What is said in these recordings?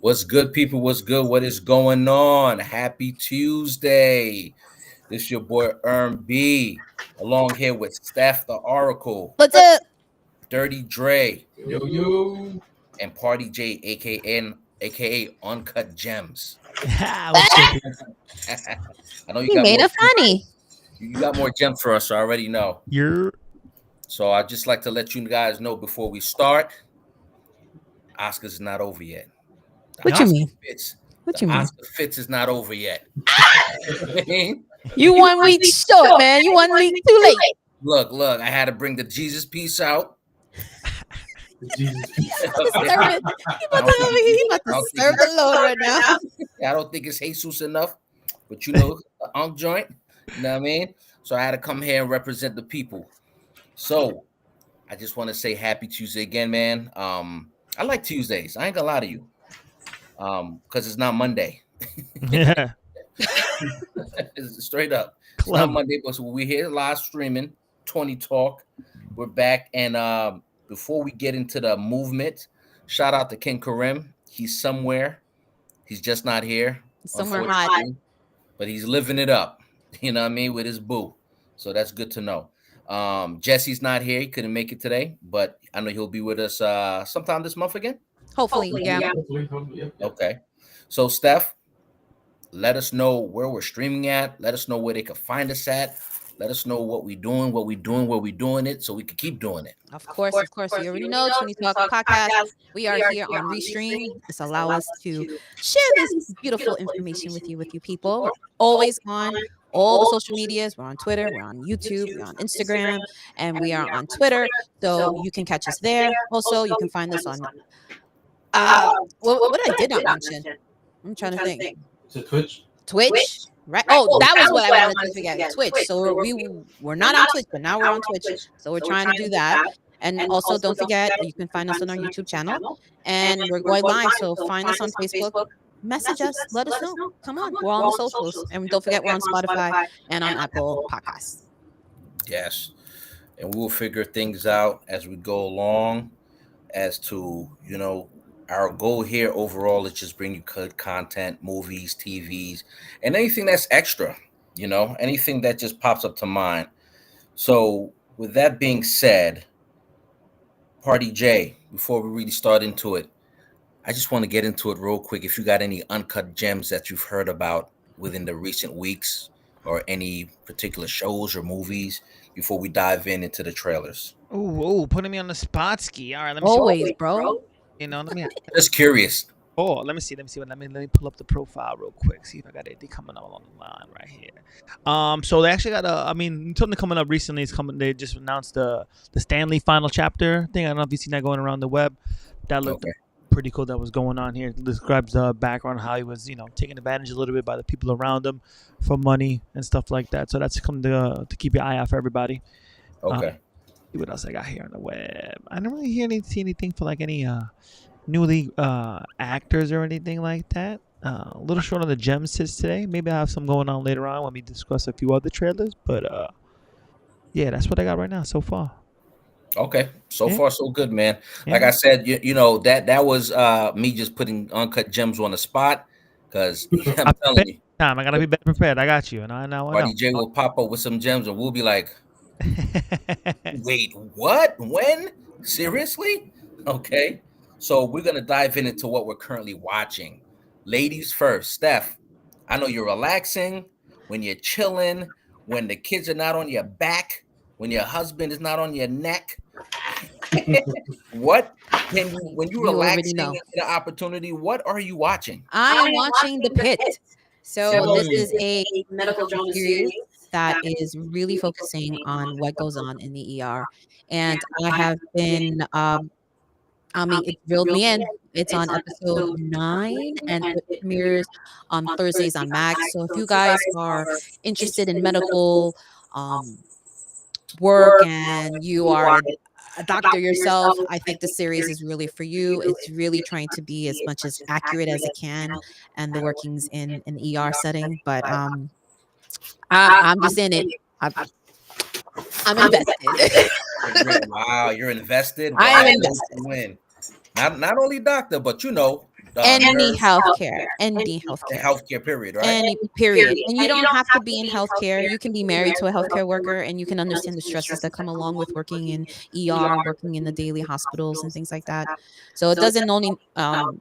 What's good, people? What's good? What is going on? Happy Tuesday. This your boy B, along here with Steph the Oracle, What's up? Dirty Dre, Yo. and Party J, aka Uncut Gems. What's good? I know you He got made more. it funny. You got more gems for us, so I already know. You're So I just like to let you guys know before we start. Oscars is not over yet. What you mean? Fits. What The you mean? Oscar Fits is not over yet. You 1 week short, man. You 1 week too late. Look, I had to bring the Jesus piece out. Jesus. He about to serve the Lord right now. I don't think it's Jesus enough, but you know, the Unk joint, you know what I mean? So I had to come here and represent the people. So I just want to say happy Tuesday again, man. I like Tuesdays. I ain't gonna lie to you. Because it's not Monday. yeah. It's straight up. It's not Monday, but we're here live streaming 20 Talk. We're back. And before we get into the movement, shout out to King Karim. He's somewhere. He's just not here. Somewhere hot. But he's living it up, you know what I mean, with his boo. So that's good to know. Jesse's not here. He couldn't make it today, but I know he'll be with us sometime this month again. Hopefully, yeah. Hopefully. Okay. So, Steph, let us know where we're streaming at. Let us know where they can find us at. Let us know what we're doing, where we're doing it, so we can keep doing it. Of course. You already know 20 Talk Podcast. We are here on Restream. This allows us to share this beautiful information with you people. We're always on all the social medias. We're on Twitter, we're on YouTube, we're on Instagram, and we are on Twitter. So you can catch us there. Also, you can find us on what I did not mention. I'm trying to think. Is it Twitch? Twitch. Right. Oh, that was what I wanted to forget. Twitch. So we're not on Twitch, but now we're on Twitch. So we're trying to do that. And also, don't forget, you can find us on our YouTube channel. And we're going live. So find us on Facebook. Message us. Let us know. Come on. We're on the socials. And don't forget, we're on Spotify and on Apple Podcasts. Yes. And we'll figure things out as we go along as to, you know, our goal here overall is just bring you good content, movies, TVs, and anything that's extra, you know, anything that just pops up to mind. So with that being said, Party J, before we really start into it, I just want to get into it real quick. If you got any uncut gems that you've heard about within the recent weeks or any particular shows or movies before we dive into the trailers. Oh, putting me on the spot, Ski. All right, let me Always, see. bro. You know, let me. Just curious. Oh, let me see. Let me pull up the profile real quick. See if I got anything coming up on the line right here. So they actually got something coming up recently. They just announced the Stanley final chapter thing. I don't know if you've seen that going around the web. That looked pretty cool. That was going on here. It describes the background, how he was, taken advantage a little bit by the people around him for money and stuff like that. So that's coming to keep your eye out for everybody. Okay. See what else I got here on the web. I don't really see anything for like any newly actors or anything like that. A little short on the gem sits today. Maybe I'll have some going on later on when we discuss a few other trailers. But yeah, that's what I got right now so far. Okay, so far so good, man. Like I said, you know that was me just putting uncut gems on the spot because I'm telling you, I gotta be better prepared. I got you, and I know. Party J will pop up with some gems, and we'll be like, "Wait, what? When? Seriously?" Okay, so we're gonna dive into what we're currently watching. Ladies first, Steph. I know you're relaxing when you're chilling, when the kids are not on your back, when your husband is not on your neck. What can you, when you're relaxing into the opportunity, what are you watching? I am watching The Pit. So this is a medical drama series that is really focusing on what goes on in the ER. And I have been, it reeled me in. It's on episode 9 and it premieres on Thursdays on Max. So if you guys are interested in medical work and you are a doctor yourself, I think the series is really for you. It's really trying to be as much as accurate as it can and the workings in an ER setting. But I'm just in it. I'm invested. Wow, you're invested. I am invested. Win. Not only doctor, but Any nurse, healthcare, any and healthcare. healthcare period, right? Any period. And you don't have to be in healthcare. You can be married to a healthcare worker and you can understand the stresses that come along with working in ER, working in the daily hospitals and things like that. So it doesn't only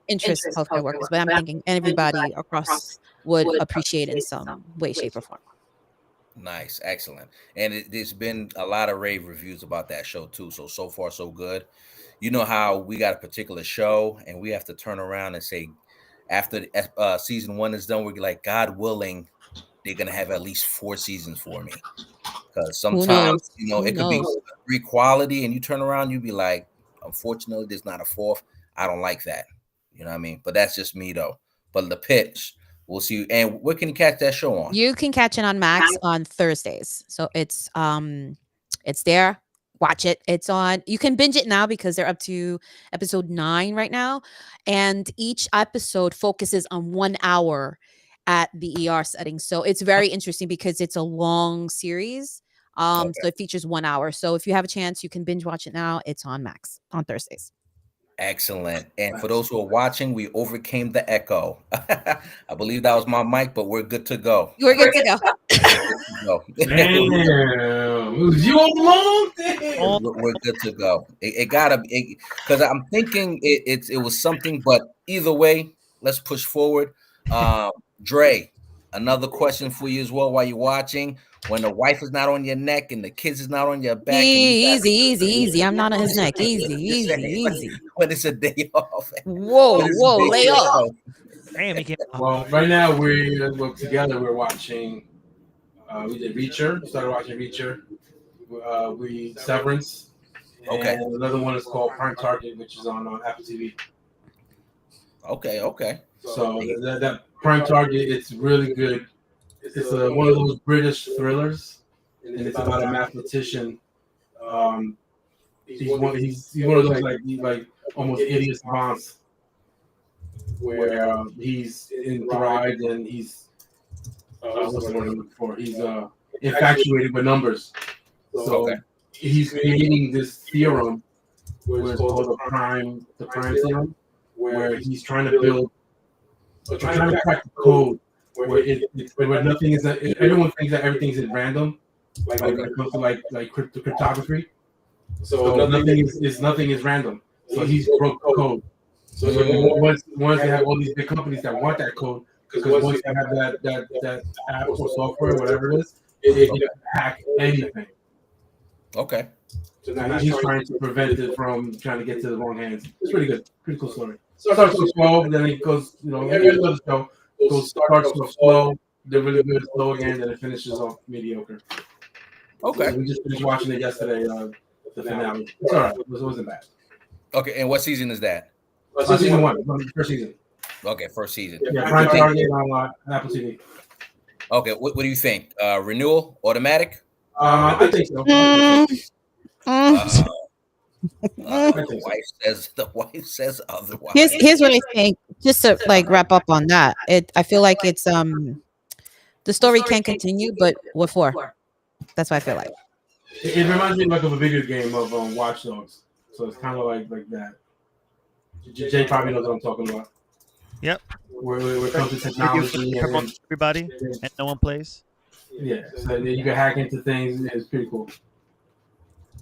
interest healthcare workers, but I'm thinking everybody across would appreciate it in some way, shape, or form. Nice, excellent. And there's been a lot of rave reviews about that show too. So far so good. You know how we got a particular show and we have to turn around and say, after season 1 is done, we're like, God willing, they're gonna have at least 4 seasons for me. Because sometimes it could be great quality, and you turn around, you be like, unfortunately, there's not a 4th. I don't like that. You know what I mean? But that's just me though. But The Pitch, we'll see. And where can you catch that show on? You can catch it on Max on Thursdays. So it's there. Watch it. It's on. You can binge it now because they're up to episode 9 right now. And each episode focuses on 1 hour at the ER setting. So it's very interesting because it's a long series. So it features 1 hour. So if you have a chance, you can binge watch it now. It's on Max on Thursdays. Excellent. And for those who are watching, we overcame the echo. I believe that was my mic, but we're good to go. We're good to go. Damn, it was you all along. Damn. We're good to go. It gotta be, because I'm thinking it was something, but either way, let's push forward. Dre, another question for you as well while you're watching. When the wife is not on your neck and the kids is not on your back. Easy. I'm not on his neck. Easy. When it's a day off. Whoa, lay off. Damn, he came Well, right now we're together. We're watching. We did Reacher. Started watching Reacher. We Severance. Okay. And another one is called Prime Target, which is on Apple TV. Okay. So that Prime Target, it's really good. It's one of those British thrillers, and it's about a mathematician. He's one of those like almost idiot savants, where he's enthralled and he's what's the word I'm looking for? He's infatuated with numbers. So he's creating this theorem, where it's called the prime theorem, where he's trying to crack the code. Where nothing is everyone thinks that everything's in random, like when it comes to cryptography. So nothing is random. So he's broke code. So once they have all these big companies that want that code, because once they have that app or software, whatever it is, they can hack anything. Okay. So now he's trying to prevent it from trying to get to the wrong hands. It's pretty good, pretty cool story. Starts so slow, and then it goes, every other show. Starts off slow, they're really good, slow again, then it finishes off mediocre. Okay. So we just finished watching it yesterday, the finale. It's all right. It wasn't bad. Okay, and what season is that? Season 1, first season. Okay, first season. Yeah, Prime Target on Apple TV. Okay, what do you think? Renewal, automatic? I think so. The wife says otherwise. Here's what I think. Just to wrap up on that, I feel like it's the story can continue, but what for? That's what I feel like. It reminds me of a video game of Watch Dogs. So it's kind of like that. Jay probably knows what I'm talking about. Yep. Where it comes to technology and everybody and no one plays. Yeah, so you can hack into things. It's pretty cool.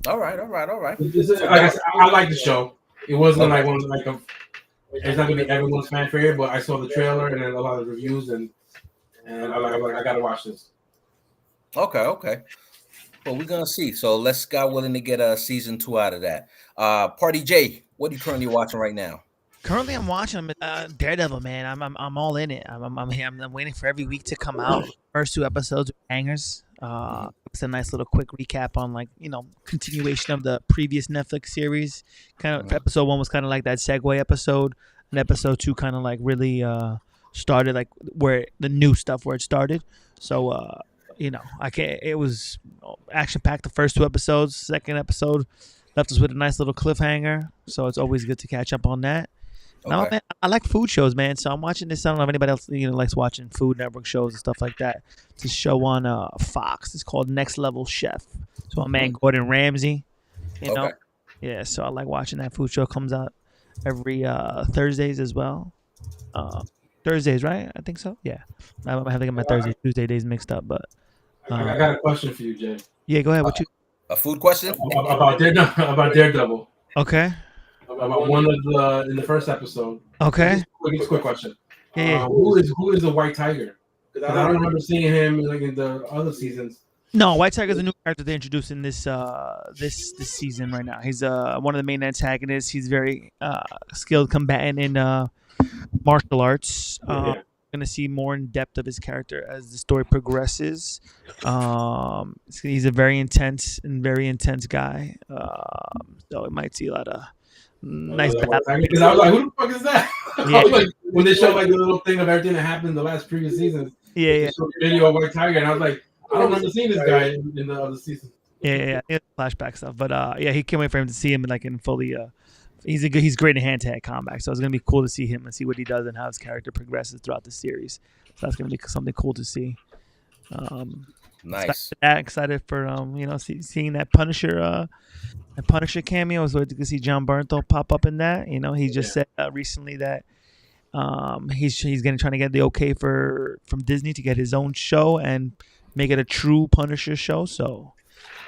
All right. Like I said, I like the show. It wasn't it's not gonna be everyone's fan favorite, but I saw the trailer and then a lot of reviews, and I gotta watch this. Okay. Well, we're gonna see. So let's God willing to get a season 2 out of that. Party J, what are you currently watching right now? Currently, I'm watching Daredevil, man. I'm all in it. I'm waiting for every week to come out. First 2 episodes are bangers. It's a nice little quick recap on continuation of the previous Netflix series. Kind of episode 1 was kind of like that segue episode, and episode 2 kind of really started where the new stuff where it started. So it was action packed the first 2 episodes. Second episode left us with a nice little cliffhanger. So it's always good to catch up on that. Okay. No, man, I like food shows, man. So I'm watching this. I don't know if anybody else likes watching Food Network shows and stuff like that. It's a show on Fox. It's called Next Level Chef. So my man Gordon Ramsay. Yeah. So I like watching that food show. Comes out every Thursdays as well. Thursdays, right? I think so. Yeah, I have to get my Thursday, Tuesday days mixed up, but I got a question for you, Jay. yeah, go ahead. What you? A food question? About Daredevil. Okay. About one of the in the first episode. Okay. Just quick question. Yeah. Who is the White Tiger? Because I don't remember seeing him like in the other seasons. No, White Tiger's a new character they introduced in this this season right now. He's one of the main antagonists. He's very skilled combatant in martial arts. Going to see more in depth of his character as the story progresses. He's a very intense guy. So it might see a lot of nice battles. Because I was like, who the fuck is that? Yeah. I was like, when they showed like the little thing of everything that happened in the last previous seasons. Yeah. Video of White Tiger, and I was like, I don't remember seeing this guy in the other season. Yeah. Flashback stuff, but yeah, he can't wait for him to see him like in fully. He's great in hand-to-hand combat, so it's gonna be cool to see him and see what he does and how his character progresses throughout the series. So that's gonna be something cool to see. Nice. Excited for seeing that Punisher cameo. It's good to see John Bernthal pop up in that. He just said recently that he's trying to get the okay from Disney to get his own show and make it a true Punisher show. So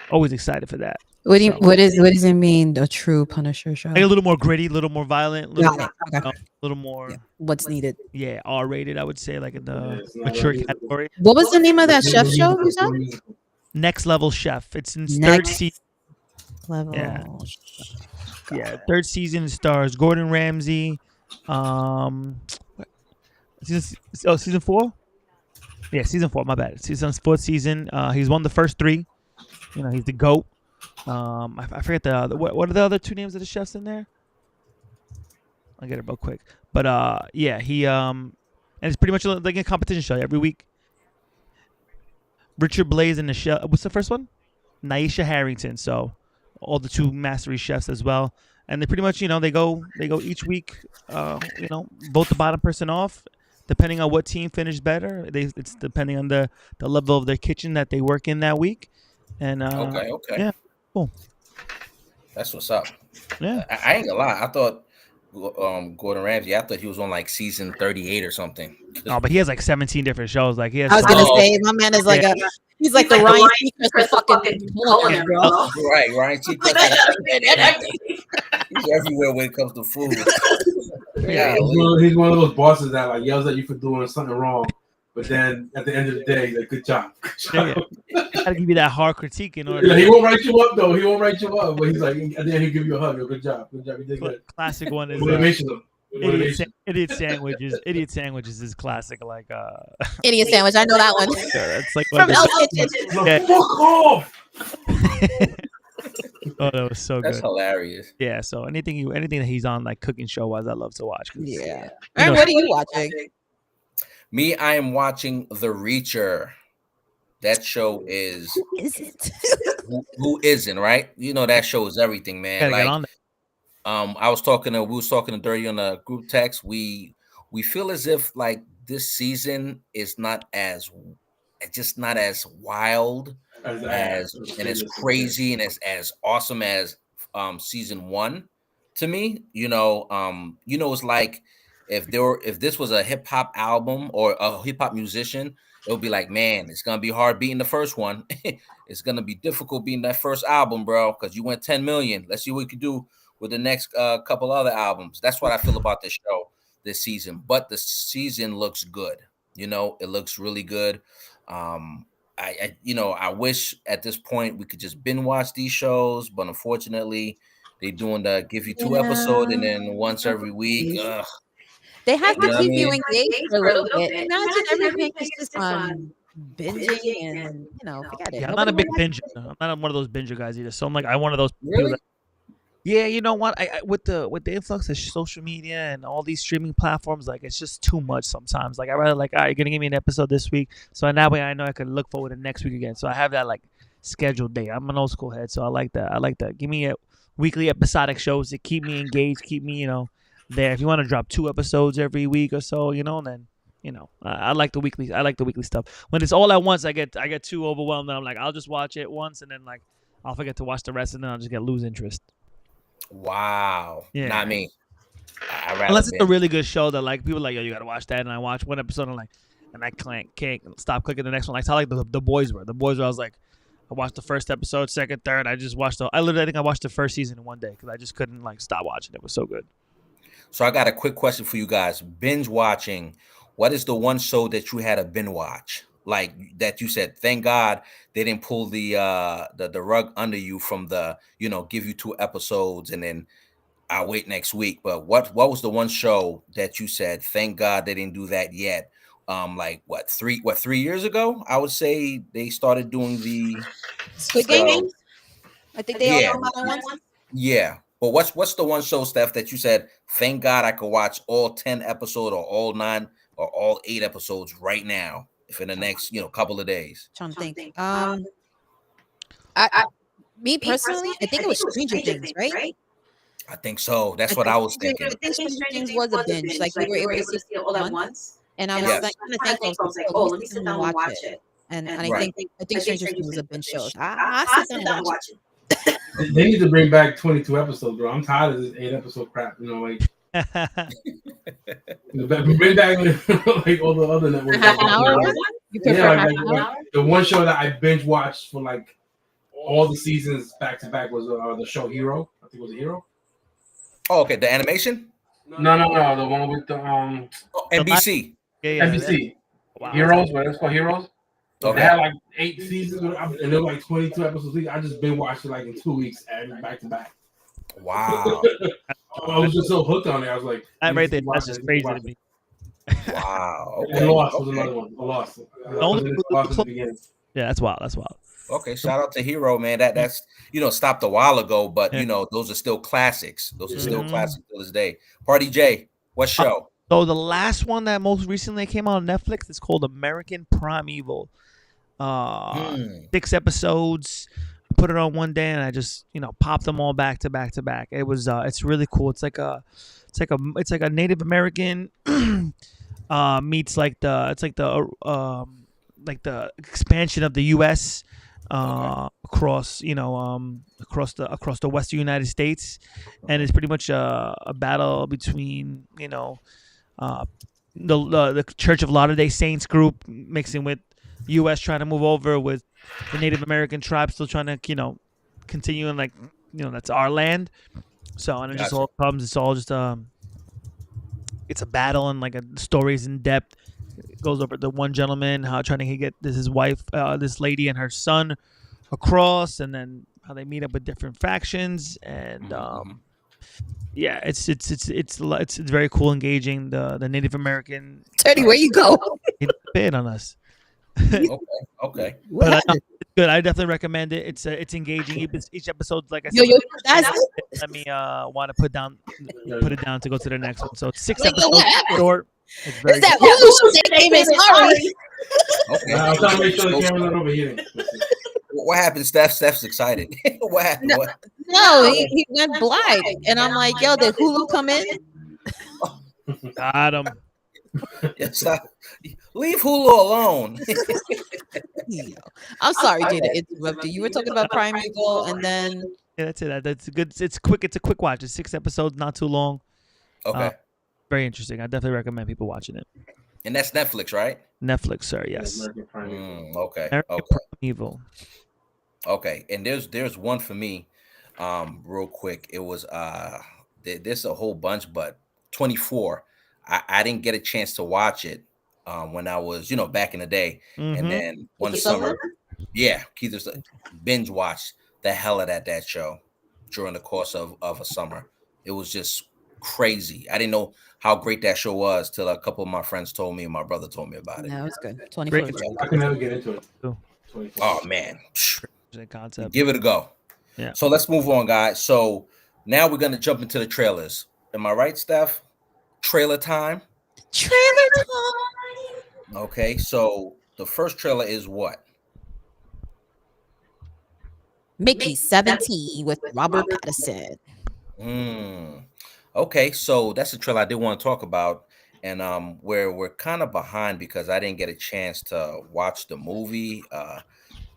always excited for that. What does it mean, a true Punisher show? Like a little more gritty, a little more violent, a little more. Yeah. What's needed? Yeah, R-rated, I would say, like in the mature category. What was the name of that chef show you said? Next Level Chef. It's in third season. Level. Yeah, third season stars Gordon Ramsay. Season 4? Yeah, season 4. My bad. Fourth season. He's won the first 3. He's the GOAT. I forget what are the other 2 names of the chefs in there? I'll get it real quick. But yeah, he and it's pretty much like a competition show every week. Richard Blaze and what's the first one? Naisha Harrington. So all the 2 mastery chefs as well. And they pretty much, they go each week, vote the bottom person off, depending on what team finished better. It's depending on the level of their kitchen that they work in that week. And okay. Yeah, cool. That's what's up. Yeah. I ain't gonna lie. I thought Gordon Ramsay, I thought he was on like season 38 or something. No, but he has like 17 different shows. Like he has. I was gonna say, my man is like he's like the Ryan Seacrest of fucking culinary, bro. Right, Ryan Seacrest. He's everywhere when it comes to food. Yeah, he's one of those bosses that like yells at you for doing something wrong, but then at the end of the day, he's like, "Good job." Gotta give you that hard critique in order. Yeah, he won't write you up though. He won't write you up, but he's like, at the end, he'll give you a hug. Good job. You did good. Classic one is Idiot Sandwiches. Idiot Sandwiches is classic. Like Idiot Sandwich. I know that one. It's like from Hell's Kitchen. Yeah. Fuck off. Oh, that was so good. That's hilarious. Yeah. So anything that he's on, like cooking show wise, I love to watch. Yeah. And what are you watching? Me, I am watching The Reacher. That show is. Who is it? who isn't, right? That show is everything, man. Like, we was talking to Dirty on the group text. We feel as if like this season is not as wild and as crazy and as awesome as season 1 to me. It's like if this was a hip hop album or a hip hop musician, it would be like, man, it's gonna be hard beating the first one. It's gonna be difficult beating that first album, bro, because you went 10 million. Let's see what we can do with the next couple other albums. That's what I feel about this show this season. But the season looks good. It looks really good. I wish at this point we could just binge watch these shows, but unfortunately, they're doing the give you 2 episodes and then once every week. Ugh. They have to keep you engaged for a little bit. Imagine everything is just on binging and forget it. Yeah, I'm not a big binger. I'm not one of those binger guys either. So I'm like, I'm one of those people Really? that, yeah, you know what? I with the influx of social media and all these streaming platforms, like it's just too much sometimes. Like I rather like, all right, you're gonna give me an episode this week, so in that way I know I can look forward to next week again. So I have that like scheduled day. I'm an old school head, so I like that. Give me a weekly episodic shows to keep me engaged, keep me there. If you want to drop 2 episodes every week or so, then I like the weekly. I like the weekly stuff. When it's all at once, I get too overwhelmed. And I'm like, I'll just watch it once, and then like I'll forget to watch the rest, and then I'll just lose interest. Wow. Yeah. Not me. I rather Unless it's a binge. really good show that like people are like, yo, you gotta watch that, and I watch one episode and I can't stop clicking the next one. Like how like the boys were. The boys were. I was like, I watched the first episode, second, third. I think I watched the first season in one day because I just couldn't like stop watching. It was so good. So I got a quick question for you guys. Binge watching. What is the one show that you had a binge watch? Like that you said, thank God they didn't pull the rug under you from the, give you 2 episodes and then I'll wait next week. But what was the one show that you said, thank God they didn't do that yet? Like 3 years ago? I would say they started doing the Squid Game. I think they all yeah, come out at once. yeah. But what's the one show, Steph, that you said, thank God I could watch all 10 episodes or all 9 or all 8 episodes right now, if in the next couple of days? Trying to think. Me personally, I think it was Stranger Things, right? I think so. That's what I was thinking. I think Stranger Things was a binge. Like we were able to see it all at once. And I was Yes. like, kind of thankful. I was like, oh, let me sit down and watch it. And I Right. think Stranger Things was a binge show. I sit down and watch it. They need to bring back 22 episodes, bro. I'm tired of this 8-episode crap. Like bring back like all the other networks. Half an hour one? You prefer Yeah, half like an hour? the one show that I binge watched for like all the seasons back to back was the show Hero. I think it was Hero. Oh, okay. The animation? No, the one with the NBC. Yeah. NBC. Wow. Heroes, what it's called, Heroes. Okay. They had like 8 seasons, and there were like 22 episodes. I just binge watched it like in 2 weeks, and back to back. Wow. I was just so hooked on it. I was like, That right there, that's just crazy to me. Wow. And Okay. Lost was Okay. another one. Lost. only- Lost at the beginning. Yeah, that's wild. That's wild. Okay, shout out to Hero, man. That's stopped a while ago, but Yeah. those are still classics. Those are still Mhm. classics to this day. Party J, what show? So the last one that most recently came out on Netflix is called American Primeval. 6 episodes. I put it on one day and I just popped them all back to back to back. It was it's really cool. It's like a Native American meets like the expansion of the U.S. Across the western United States, and it's pretty much a battle between the Church of Latter-day Saints group mixing with U.S. trying to move over with the Native American tribes still trying to continue and that's our land. So and it just Gotcha. all comes. It's all just it's a battle and like a stories in depth. It goes over the one gentleman how trying to get his wife, this lady and her son across, and then how they meet up with different factions and. Yeah, it's very cool, engaging the Native American. Teddy, where you go? Bit on us. Okay. What But happened? it's good. I definitely recommend it. It's engaging. Each episode, like I Yo, said, that's let me want to put it down to go to the next one. So it's 6 Wait, yo, episodes, what happened? short. It's very Is that good. Hulu shit name is Ari? Okay. I'm trying to make sure the camera's not overheating. What happened, Steph? Steph's excited. What happened? No. What? No, he went blind. And I'm like, yo, did Hulu come in? Got him. Yeah, stop. Leave Hulu alone. Yo. I'm sorry, Jay, to interrupt you. You were talking about Primeval, and then Yeah, that's it. That's good. It's quick. It's a quick watch. It's 6 episodes, not too long. Okay. Very interesting. I definitely recommend people watching it. And that's Netflix, right? Netflix, sir. Yes. American Prime. Okay. American Okay. Primeval. Okay. And there's one for me, real quick. It was there's a whole bunch, but 24. I didn't get a chance to watch it when I was, back in the day. Mhm. And then one Keith summer, Keith binge watched the hell out of that show during the course of a summer. It was just crazy. I didn't know how great that show was till a couple of my friends told me and my brother told me about it. no, it's good. 24. Great. I can never get into it. Cool. 24. Oh man. The concept. Give it a go. Yeah. So let's move on, guys. So now we're gonna jump into the trailers. Am I right, Steph? Trailer time. Trailer time. Okay, so the first trailer is what? Mickey 17 with Robert Pattinson. Okay, so that's a trailer I did want to talk about, and we're kind of behind because I didn't get a chance to watch the movie.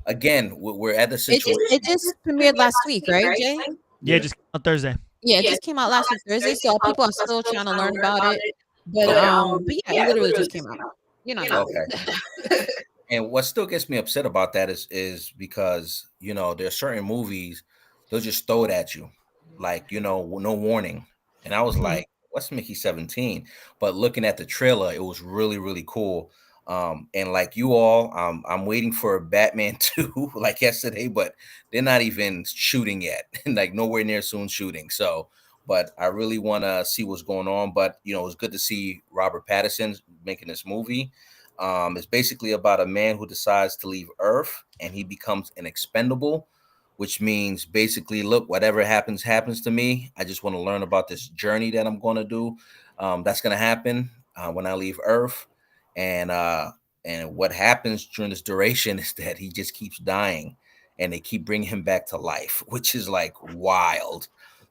Again, we're at the situation. It just premiered last week, right, Jay? Yeah, just on Thursday. Yeah, it just came out last week Thursday, so people are still trying to learn about it. But yeah, it literally just came out. You know. Okay. And what still gets me upset about that is because there are certain movies they'll just throw it at you, like no warning. And I was like, what's Mickey 17? But looking at the trailer, it was really, really cool. And like you all, I'm waiting for Batman 2 like yesterday, but they're not even shooting yet, like nowhere near soon shooting. So, but I really want to see what's going on. But it's good to see Robert Pattinson making this movie. It's basically about a man who decides to leave Earth and he becomes an expendable, which means basically, look, whatever happens to me. I just want to learn about this journey that I'm going to do. That's going to happen when I leave Earth. And what happens during this duration is that he just keeps dying and they keep bringing him back to life, which is like wild,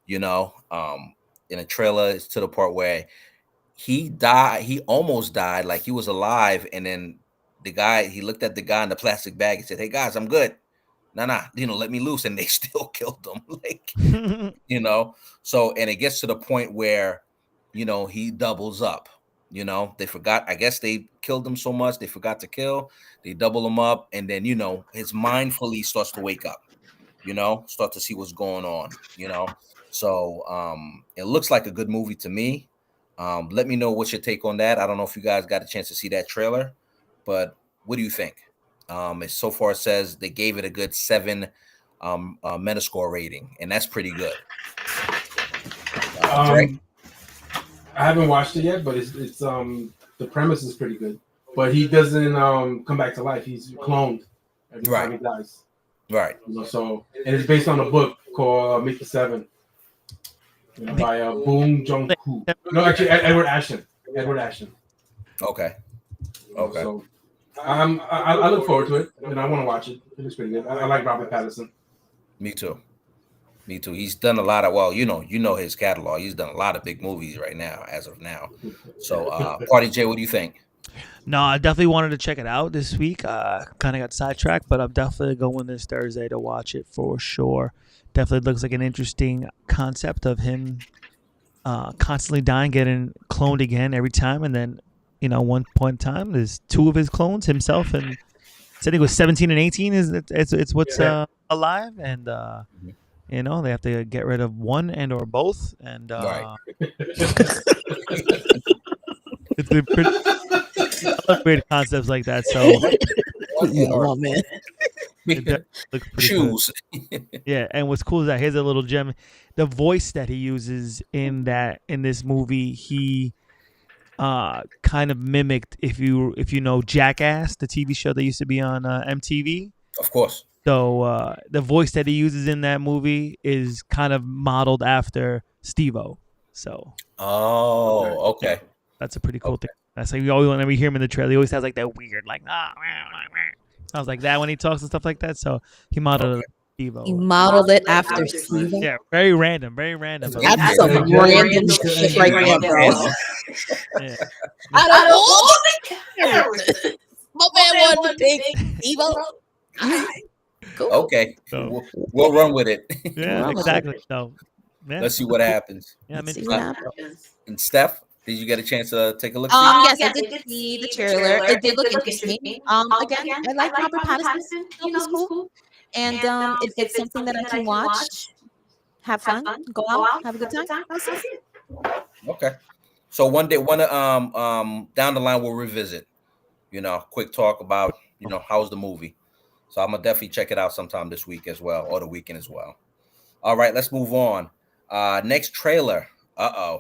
in a trailer. It's to the part where he almost died, like he was alive, and then he looked at the guy in the plastic bag and said, "Hey guys, I'm good. Nah, let me loose," and they still killed him. Like, so, and it gets to the point where he doubles up. They forgot, I guess they killed him so much they forgot to kill. They double him up, and then his mind fully starts to wake up, start to see what's going on. So it looks like a good movie to me. Let me know what's your take on that. I don't know if you guys got a chance to see that trailer, but what do you think? So far it says they gave it a good 7 Metascore rating, and that's pretty good. I haven't watched it yet, but it's the premise is pretty good. But he doesn't come back to life. He's cloned every time he dies. Right. So, and it's based on a book called Mickey 7. By Boom Jung-Koo. No, actually, Edward Ashton. Okay. So, I look forward to it, and I want to watch it. It looks pretty good. I like Robert Pattinson. Me too. He's done a lot of his catalog. He's done a lot of big movies right now, as of now. So, Party J, what do you think? No, I definitely wanted to check it out this week. Kind of got sidetracked, but I'm definitely going this Thursday to watch it for sure. Definitely looks like an interesting concept of him constantly dying, getting cloned again every time, and then one point in time there's 2 of his clones, himself and I think it was 17 and 18 it's what's alive, and they have to get rid of one and or both, and it's a pretty, I love weird concepts like that. So man. Shoes. Yeah, and what's cool is that here's a little gem. The voice that he uses in this movie, he kind of mimicked, if you know Jackass, the TV show that used to be on MTV. Of course. So the voice that he uses in that movie is kind of modeled after Steve-O. So. Oh, okay. That's a pretty cool thing. That's like whenever you hear him in the trailer, he always has like that weird sounds like that when he talks and stuff like that. So he modeled it Steve-O. He modeled it after Steve-O. Yeah, very random. That's some random shit right there, bro. Yeah. Out of all the characters, my man wanted to pick Steve-O. Cool. Okay, So, we'll run with it. Yeah, exactly. So, yeah. Let's see what happens. Yeah, and Steph, did you get a chance to take a look? Yes, I did see the trailer. It did look interesting. Again, I like Robert Pattinson. It was cool. And if it's something that I can watch, have fun, go out, have a good time, I'll see it. Okay. So one day, down the line, we'll revisit. Quick talk about how's the movie. So I'm gonna definitely check it out sometime this week as well, or the weekend as well. All right, let's move on. Next trailer. I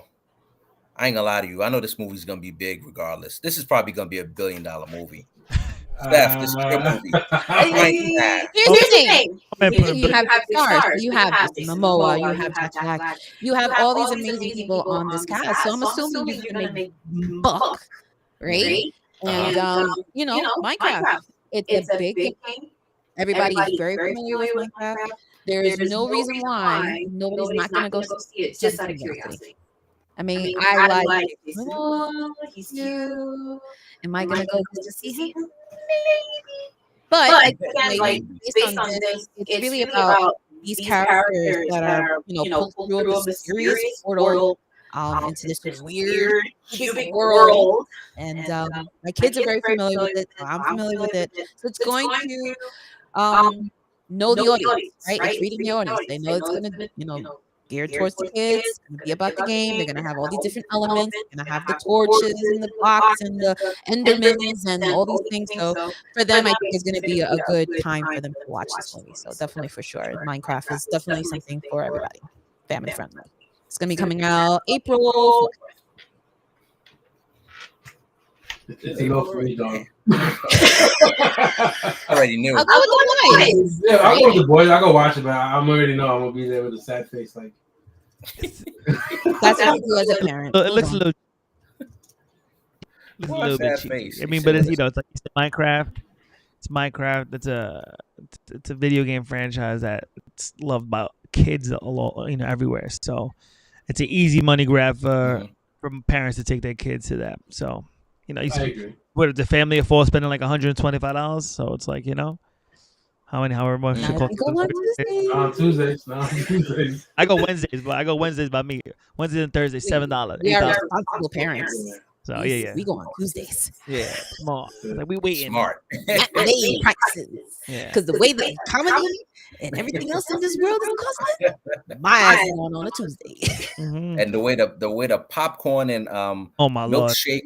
ain't gonna lie to you. I know this movie's gonna be big regardless. This is probably gonna be $1 billion movie. Steph, this is your movie. Here's the thing. You have stars. You have Momoa. You have Jack Black. You have all these amazing people on this cast. So I'm assuming you're gonna make buck, right? And Minecraft. It's a big thing. Everybody is very familiar with Minecraft. There is no reason why nobody's not gonna go see it just out of curiosity. I mean, I like oh, he's cute. Am I gonna go just to see him? Maybe. But again, like based on this, it's really about these characters that are, pulled through of the mysterious portal into this weird cubic world. And my kids are very familiar with it. I'm familiar with it. So it's going to know the audience, right? It's reading the audience. They know it's going to, geared towards the kids. It's going to be about the game. They're going to have all these different elements. They're going to have the torches and the blocks and the endermans and all these things. So for them, I think it's going to be a good time for them to watch this movie. So definitely for sure, Minecraft is definitely something for everybody, family friendly. It's going to be coming out April 4th. It's enough for me, dog. Already knew. I'll go with the boys. Yeah, I'll go with the boys. I'll go watch it, but I'm already know I'm gonna be there with a sad face. Like that's what you do as a parent. It looks a little bit Sad cheesy. face. I mean, but it's it's like Minecraft. It's Minecraft. It's a video game franchise that's loved by kids everywhere. So it's an easy money grab for parents to take their kids to that. So I agree. What the family of four spending like $125? So it's like however much it costs. On Tuesdays. I go Wednesdays, but I go Wednesdays by me. Wednesdays and Thursdays, $7. We are responsible parents. So yeah. We go on Tuesdays. Yeah, smart. Like we waiting. Smart. Matinee practices. Because the way the comedy and everything else in this world is costing, my ass is on a Tuesday. Mm-hmm. And the way the popcorn and oh my Lord, milkshake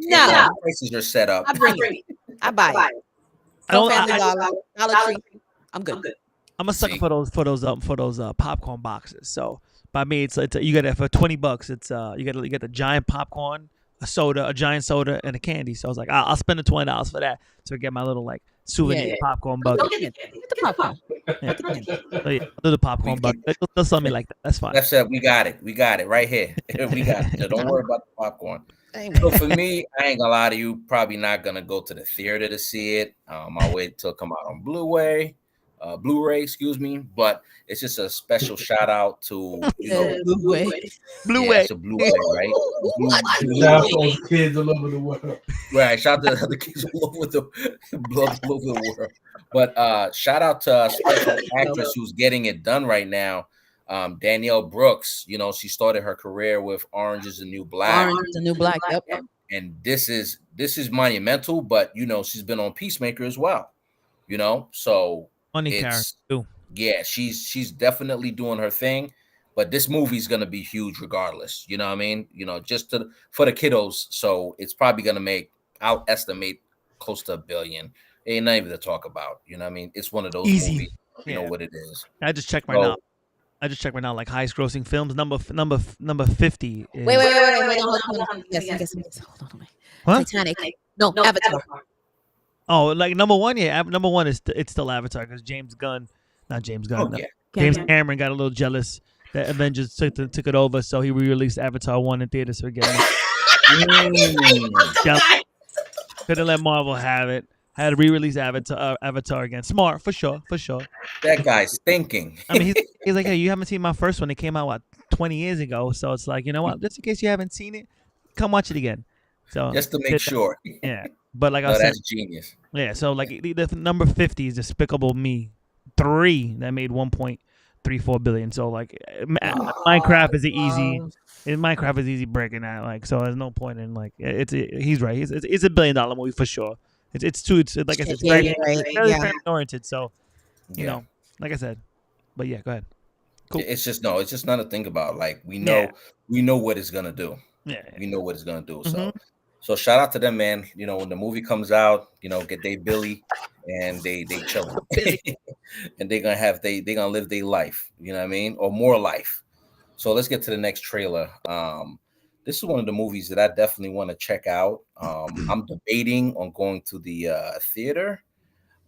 prices are set up. I bring it. I buy it. Dollar Tree. I'm good. I'm a sucker for those popcorn boxes. So by me, it's you get it for $20. It's you get the giant popcorn, a giant soda, and a candy. So I was like, I'll spend the $20 for that to get my little like souvenir popcorn bucket. Get the popcorn. So yeah, I'll do the popcorn bucket. They'll sell me like that. That's fine. That's it. We got it right here. We got it. So don't worry about the popcorn. So for me, I ain't gonna lie to you. Probably not gonna go to the theater to see it. I'll wait till it come out on Blu-ray, excuse me. But it's just a special shout out to Blu-ray. Yeah, it's a Blu-ray, right? Shout out to kids all over the world. Right. Shout out to the kids all over the world. But shout out to a special actress who's getting it done right now. Danielle Brooks, she started her career with Orange is the New Black. Orange is the New Black, yep. And this is monumental, but she's been on Peacemaker as well. So funny character too. Yeah, she's definitely doing her thing, but this movie's gonna be huge regardless. You know what I mean? Just for the kiddos. So it's probably gonna I'll estimate close to $1 billion. Ain't not even to talk about. You know what I mean? It's one of those movies. You know what it is. I just checked right now. Like highest grossing films, number 50. Is... Wait. Hold on. Yes. Hold on. What? Titanic. No, Avatar. Oh, like number one, yeah. Number one is it's still Avatar because James Cameron got a little jealous that Avengers took it over, so he re-released Avatar 1 in theaters for getting it. Couldn't let Marvel have it. Had to re-release Avatar again. Smart, for sure. That guy's thinking. I mean, he's like, hey, you haven't seen my first one. It came out, 20 years ago? So it's like, you know what? Just in case you haven't seen it, come watch it again. So just to make sure. Yeah. But like I said, that's genius. Yeah, so like the number 50 is Despicable Me 3 that made 1.34 billion. So like Minecraft is easy breaking that. Like, so there's no point in like he's right. It's $1 billion movie for sure. It's like I said, it's very oriented. So like I said, but yeah, go ahead. Cool. It's just nothing to think about. Like we know what it's gonna do. Yeah, we know what it's gonna do. So shout out to them, man. When the movie comes out, get their Billy and they chill, and they're gonna live their life. You know what I mean, or more life. So let's get to the next trailer. This is one of the movies that I definitely want to check out. I'm debating on going to the theater,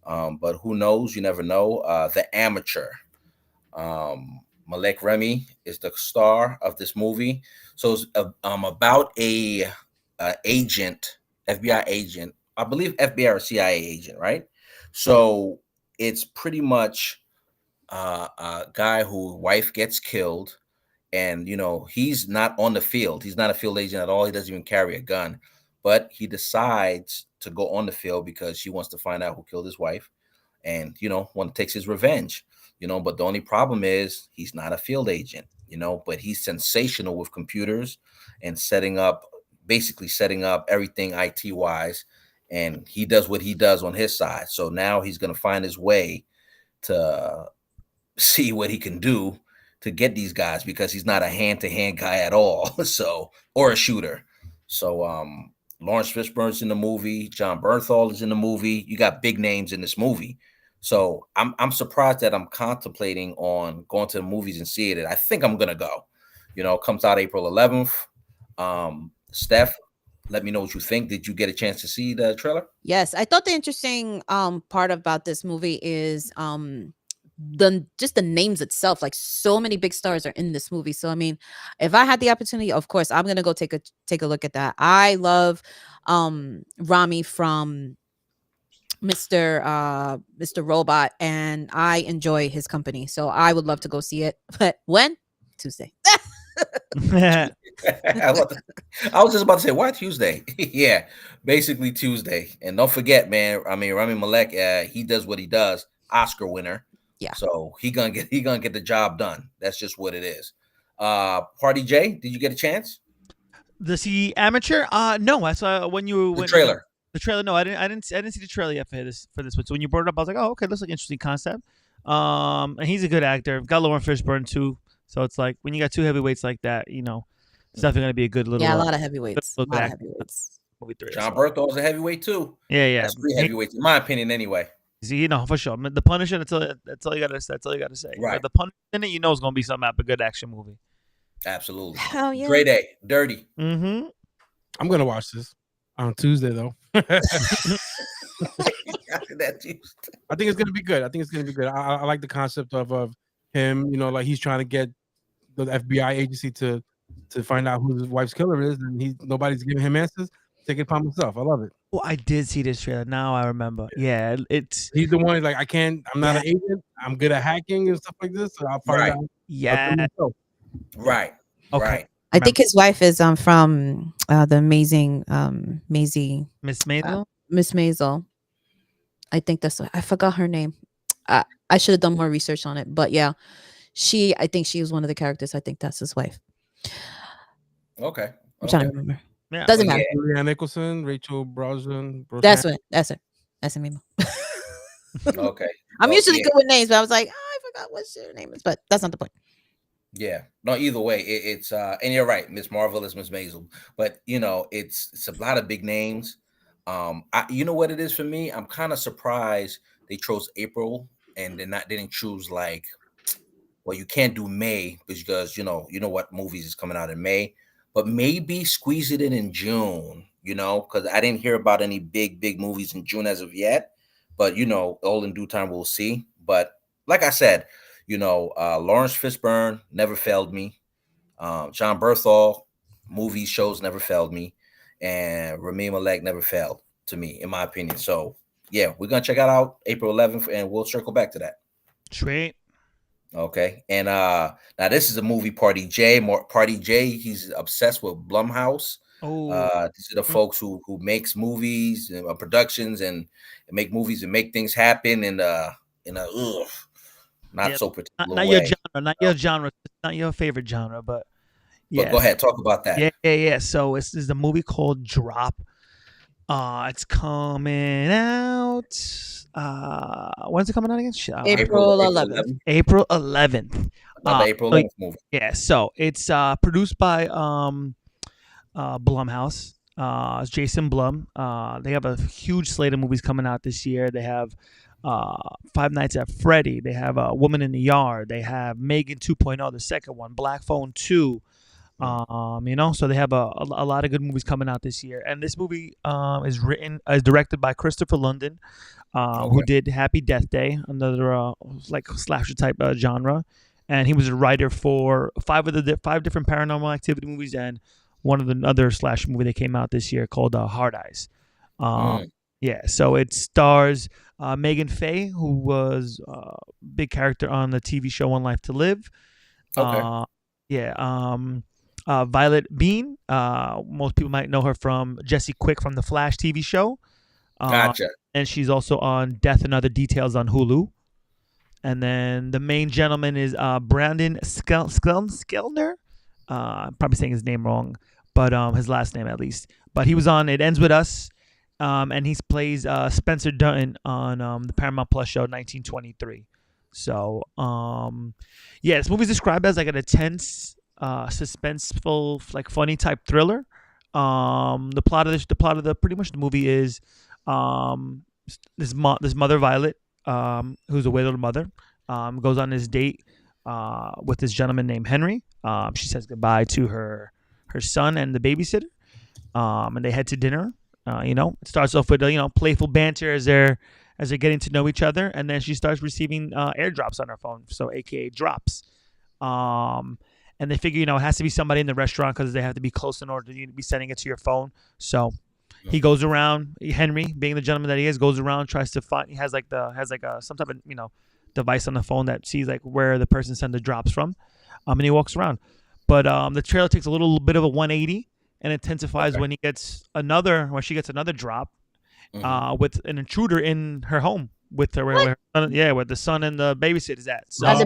but who knows? You never know. The Amateur. Malek Remy is the star of this movie. So it's about a agent, FBI agent, I believe FBI or CIA agent, right? So it's pretty much a guy whose wife gets killed, and he's not on the field. He's not a field agent at all. He doesn't even carry a gun, but he decides to go on the field because she wants to find out who killed his wife. and one takes his revenge. But the only problem is he's not a field agent. But he's sensational with computers and basically setting up everything IT wise, and he does what he does on his side. So now he's going to find his way to see what he can do to get these guys, because he's not a hand-to-hand guy at all. So, or a shooter. So Lawrence Fishburne's in the movie, John Bernthal is in the movie. You got big names in this movie. So I'm surprised that I'm contemplating on going to the movies and seeing it. I think I'm gonna go. It comes out April 11th. Steph, let me know what you think. Did you get a chance to see the trailer? Yes, I thought the interesting part about this movie is just the names itself. Like, so many big stars are in this movie. So I mean, if I had the opportunity, of course I'm gonna go take a look at that. I love Rami from Mr. Robot, and I enjoy his company, so I would love to go see it. But when? Tuesday. I was just about to say, why Tuesday? Yeah, basically Tuesday. And don't forget, man, I mean, Rami Malek, he does what he does, Oscar winner. Yeah. So he gonna get the job done. That's just what it is. Party J, did you get a chance? The amateur? No, I saw The trailer. The trailer. No, I didn't see the trailer yet for this one. So when you brought it up, I was like, oh, okay, looks like an interesting concept. And he's a good actor. Got Lawrence Fishburne too. So it's like, when you got two heavyweights like that, it's definitely gonna be a good little. Yeah, a lot of heavyweights. Movie 3. John Berthol's a heavyweight too. Yeah. That's 3 heavyweights, in my opinion, anyway. See, for sure. The Punisher. That's all you gotta say. Right. The Punisher in it, it's gonna be something about a good action movie. Absolutely. Hell yeah. Grade A, Dirty. Mm-hmm. I'm gonna watch this on Tuesday though. I think it's gonna be good. I like the concept of him. Like, he's trying to get the FBI agency to find out who his wife's killer is, and nobody's giving him answers. Take it upon himself. I love it. Well, I did see this trailer. Now I remember. Yeah, he's the one. Like, I'm not an agent. I'm good at hacking and stuff like this. So I'll find out. Yeah. Right. Okay. Right. I think his wife is from the amazing Maisie. Miss Maisel. Miss Maisel. I think I forgot her name. I should have done more research on it, but yeah, I think she was one of the characters. I think that's his wife. Okay. I'm trying to remember. Yeah. Doesn't matter. Julianne Nicholson, Rachel Brosnan. That's it. That's it. Mismo. Okay. I'm usually good with names, but I was like, I forgot what her name is, but that's not the point. Yeah. No, either way, it's and you're right, Miss Marvel is Miss Maisel, but it's a lot of big names. You know what it is for me? I'm kind of surprised they chose April and didn't choose, like, well, you can't do May because you know what movies is coming out in May, but maybe squeeze it in June, because I didn't hear about any big movies in June as of yet, but all in due time we'll see. But like I said, Lawrence Fishburne never failed me. John Bernthal, movies, shows never failed me, and Rami Malek never failed to me, in my opinion. So yeah, we're gonna check it out April 11th, and we'll circle back to that. Sweet. Okay, and now this is a movie. Party J, he's obsessed with Blumhouse. Oh, these are the folks who makes movies and productions and make movies and make things happen in a not so particular not way. your genre, not your genre, not your favorite genre, but yeah. But go ahead, talk about that. Yeah. So this is a movie called Drop. It's coming out. When's it coming out again? April 11th. April 11th. April 11th movie. Yeah. So it's produced by Blumhouse. It's Jason Blum. They have a huge slate of movies coming out this year. They have Five Nights at Freddy. They have A Woman in the Yard. They have Megan 2.0, the second one. Black Phone 2. So they have a lot of good movies coming out this year. And this movie is directed by Christopher London, who did Happy Death Day, another like slasher type genre. And he was a writer for five different Paranormal Activity movies and one of the other slash movie that came out this year called Hard Eyes. Yeah, so it stars Megan Faye, who was a big character on the TV show One Life to Live. Okay. Violet Bean. Most people might know her from Jesse Quick from the Flash TV show. Gotcha. and she's also on Death and Other Details on Hulu. And then the main gentleman is Brandon Skelner. I'm probably saying his name wrong, but his last name at least. But he was on It Ends With Us, and he plays Spencer Dutton on the Paramount Plus show 1923. So, yeah, this movie is described as like an intense, suspenseful, like funny type thriller. The plot of the pretty much the movie is this mother Violet, who's a widowed mother, goes on this date with this gentleman named Henry. She says goodbye to her son and the babysitter, and they head to dinner. It starts off with playful banter as they're getting to know each other, and then she starts receiving airdrops on her phone, so AKA drops. And they figure, it has to be somebody in the restaurant because they have to be close in order to be sending it to your phone. So he goes around. Henry, being the gentleman that he is, goes around, tries to find. He has some type of device on the phone that sees like where the person sent the drops from, and he walks around. But the trailer takes a little bit of a 180 and intensifies when she gets another drop with an intruder in her home with her, where the son and the babysitter's at. So I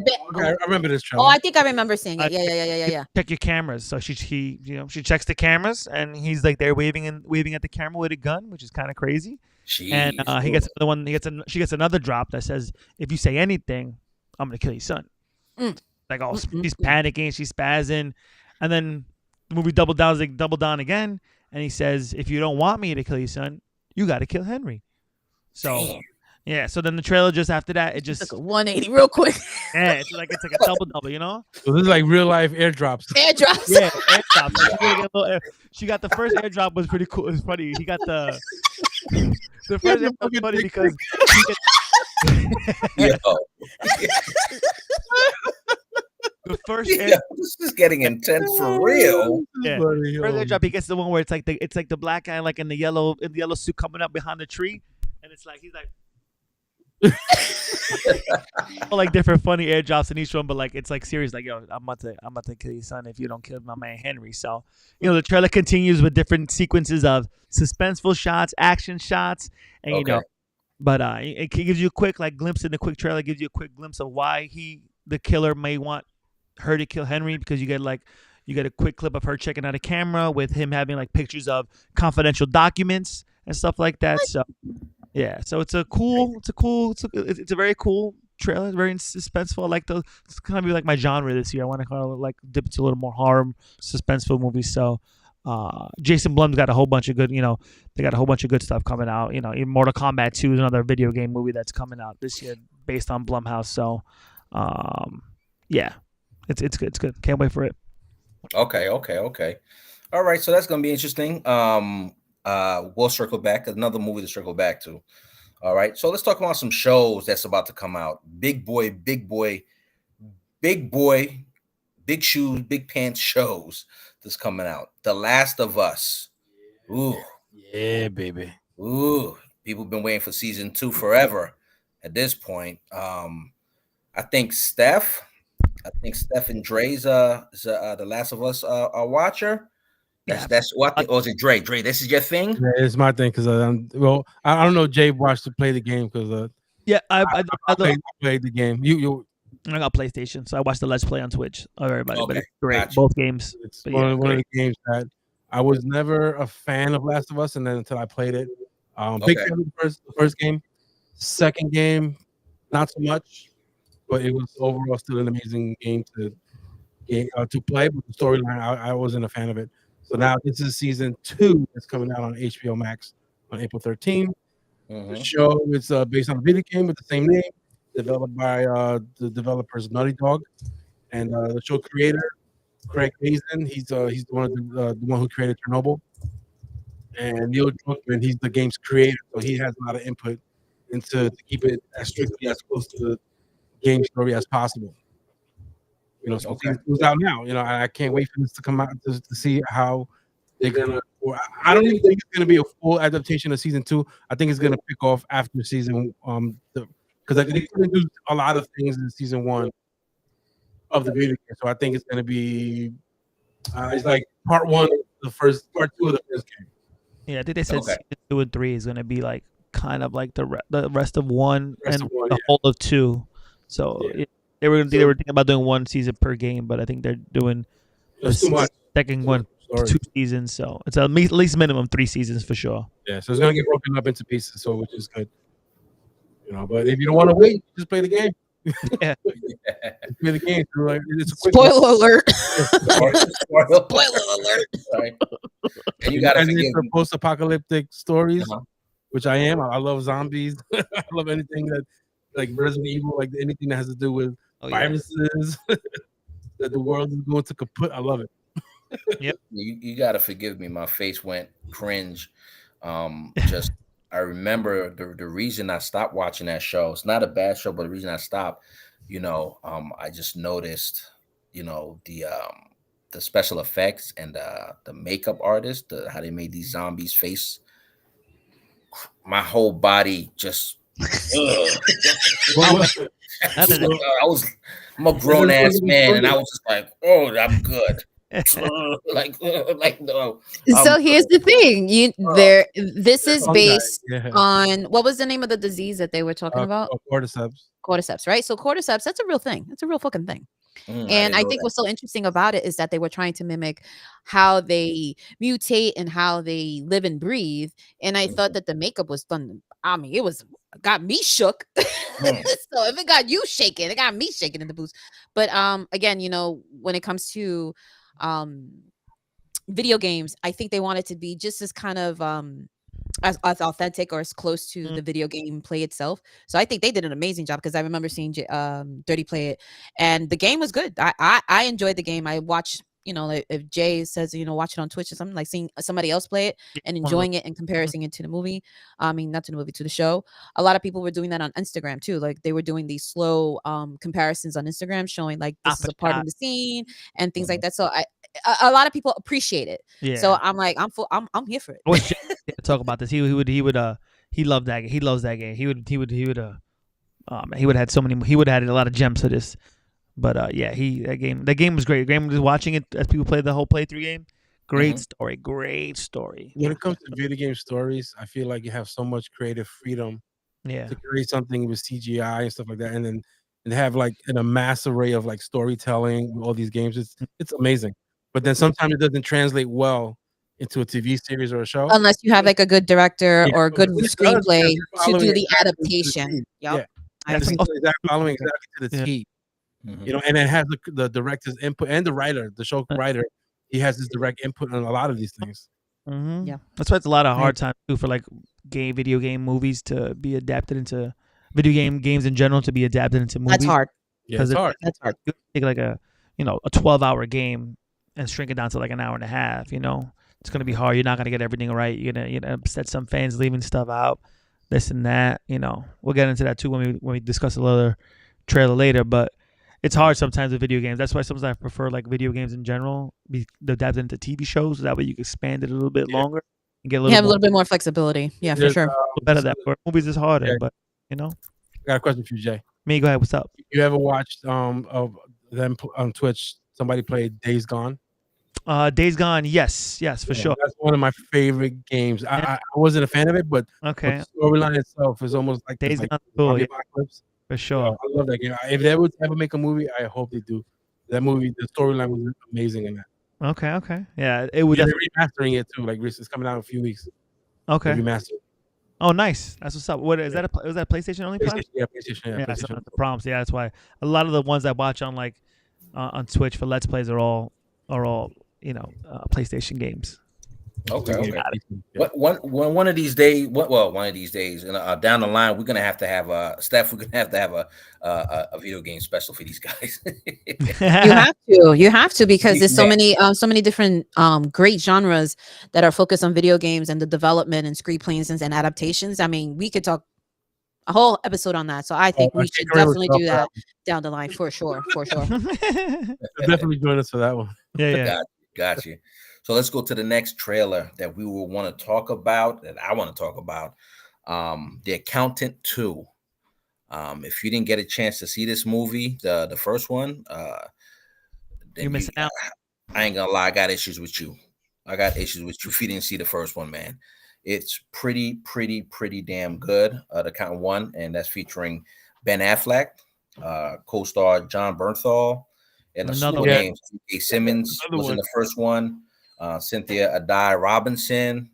remember this trailer. Oh, I think I remember seeing it. Yeah. Check your cameras. So she checks the cameras, and he's like there waving at the camera with a gun, which is kind of crazy. Jeez. And he gets another one. She gets another drop that says, "If you say anything, I'm gonna kill your son." Like, she's panicking, she's spazzing, and then the movie double down again, and he says, "If you don't want me to kill your son, you got to kill Henry." So. Damn. Yeah, so then the trailer just after that, it just took a 180 real quick. Yeah, it's like a double, So this is like real life airdrops. Airdrops. Yeah, airdrops. She got the first airdrop was pretty cool. It was funny. He got the first airdrop was funny because the first this is getting intense for real. Yeah, first airdrop he gets the one where it's like the black guy like in the yellow suit coming up behind the tree, and it's like he's like. Like different funny airdrops in each one, but like it's like serious, like, yo, I'm about to kill your son if you don't kill my man Henry. So the trailer continues with different sequences of suspenseful shots, action shots, and but it gives you a quick glimpse in the quick trailer, gives you a quick glimpse of why the killer may want her to kill Henry, because you get a quick clip of her checking out a camera with him having like pictures of confidential documents and stuff like that. So yeah, so it's a very cool trailer. It's very suspenseful. I like it's gonna be like my genre this year. I want to kind of like dip into a little more horror, suspenseful movies. So, Jason Blum's got a whole bunch of good. They got a whole bunch of good stuff coming out. Even Mortal Kombat 2 is another video game movie that's coming out this year based on Blumhouse. So, yeah, it's good. It's good. Can't wait for it. Okay. All right, so that's gonna be interesting. We'll circle back. Another movie to circle back to. All right, so let's talk about some shows that's about to come out. Big shoes, big pants shows that's coming out. The Last of Us. Ooh, yeah, baby. Ooh, people have been waiting for season 2 forever. At this point, I think Steph and Dre's The Last of Us watcher. That's what. Or is it Dre? Dre, this is your thing. Yeah, it's my thing because I don't know. Jay watched to play the game because I played the game. I got PlayStation, so I watched the Let's Play on Twitch of everybody. Okay, but it's great, gotcha. Both games. It's one of the games that I was never a fan of Last of Us, and then until I played it, big fan of the first game. Second game, not so much, but it was overall still an amazing game to play. But the storyline, I wasn't a fan of it. So now this is season 2 that's coming out on HBO Max on April 13th. The show is based on a video game with the same name, developed by the developers Naughty Dog, and the show creator Craig Mazin. He's the one who created Chernobyl, and Neil Druckmann. He's the game's creator, so he has a lot of input into to keep it as strictly as close to the game story as possible. So it was out now. I can't wait for this to come out to see how they're gonna. I don't even think it's gonna be a full adaptation of season 2. I think it's gonna pick off after season because they couldn't do a lot of things in season 1 of the video game. So I think it's gonna be it's like part 2 of the first game. Yeah, I think they said season 2 and 3 is gonna be like kind of like the rest of one Rest and of one, the yeah. whole of two. So Yeah. they were thinking about doing one season per game, but I think they're doing It's too much. second one Story. 2 seasons. So it's at least minimum 3 seasons for sure. Yeah, so it's gonna get broken up into pieces, so which is good. You know, but if you don't want to wait, just play the game. Yeah. Just play the game. So, like, it's a quick Spoiler alert. Spoiler alert. Sorry. And you You gotta guys forgive into me. post-apocalyptic stories, Uh-huh. which I am. I love zombies. I love anything that, like Resident Evil, like anything that has to do with Oh, yeah. viruses. That the world is going to kaput. I love it. You gotta forgive me. My face went cringe. Just I remember the reason I stopped watching that show. It's not a bad show, but the reason I stopped, I just noticed, the special effects and the makeup artist, how they made these zombies face. My whole body just. I'm a grown ass man, and I was just like, "Oh, I'm good." like no. So here's the thing. This is based Yeah. on what was the name of the disease that they were talking about? Cordyceps. Cordyceps, right? So cordyceps, that's a real thing. It's a real fucking thing. And didn't I know think that. what's so interesting about it is that they were trying to mimic how they mutate and how they live and breathe. And I thought that the makeup was done. I mean, got me shook. So if it got you shaking, it got me shaking in the boots. But again, when it comes to video games, I think they want it to be just as kind of as authentic or as close to the video game play itself. So I think they did an amazing job because I remember seeing Dirty play it, and the game was good. I enjoyed the game. I watched, if Jay says, watch it on Twitch or something, like seeing somebody else play it and enjoying it and comparing it to the movie. I mean, not to the movie, to the show. A lot of people were doing that on Instagram too. Like they were doing these slow comparisons on Instagram, showing like this is a part of the scene and things like that. So a lot of people appreciate it. Yeah. So I'm like, I'm here for it. I wish Jay could talk about this. He loved that game. He loves that game. He would have had so many. He would have had a lot of gems for this. But that game was great. The game was watching it as people play the whole playthrough game. Great story. When it comes to video game stories, I feel like you have so much creative freedom to create something with CGI and stuff like that, and then have like a mass array of like storytelling with all these games. It's amazing. But then sometimes it doesn't translate well into a TV series or a show. Unless you have like a good director or a good It does, screenplay because to you're do the following exactly to the adaptation. T. Yep. Yeah. Following exactly to the T. And it has the director's input and the writer, the show writer. He has his direct input on a lot of these things. Yeah, that's why it's a lot of hard time too for like video game movies to be adapted into video games in general to be adapted into movies. That's hard. Yeah, it's hard. That's hard. You take like a 12-hour game and shrink it down to like an hour and a half. It's gonna be hard. You're not gonna get everything right. You're gonna upset some fans, leaving stuff out, this and that. We'll get into that too when we discuss another trailer later. But it's hard sometimes with video games. That's why sometimes I prefer like video games in general be adapted into TV shows. So that way you can expand it a little bit longer and get a little bit more flexibility. Yeah, for sure. Better that for movies is harder, Yeah. but I got a question for you, Jay. Me, go ahead. What's up? You ever watched of them on Twitch? Somebody played Days Gone. Days Gone. Yes, for sure. That's one of my favorite games. I wasn't a fan of it, but Okay. the storyline itself is almost like Days like Gone. Cool. zombie Yeah, apocalypse. for sure. I love that game. If they would ever make a movie, I hope they do. That movie, the storyline was amazing in that. Okay. Yeah, it would. They're remastering it too. Like it's coming out in a few weeks. Okay. Remastered. Oh, nice. That's what's up. What is that? Was that a PlayStation only? PlayStation, PlayStation. Yeah, PlayStation. so the prompts. Yeah, that's why a lot of the ones I watch on like on Twitch for Let's Plays are all PlayStation games. Okay. One of these days, and down the line, we're gonna have to have Steph. We're gonna have to have a video game special for these guys. You have to because there's so many different great genres that are focused on video games and the development and screenplays and adaptations. I mean, we could talk a whole episode on that. So I think we should definitely do that down the line for sure. Definitely join us for that one. Yeah. Got you. So let's go to the next trailer that we will want to talk about, that I want to talk about. The Accountant 2. If you didn't get a chance to see this movie, the first one, You're missing out. I ain't gonna lie, I got issues with you. If you didn't see the first one, man. It's pretty damn good. The Count One, and that's featuring Ben Affleck, co-star John Bernthal, and a slew Another of one. names. J.K. Simmons Another was in one. the first one. Cynthia Adai Robinson.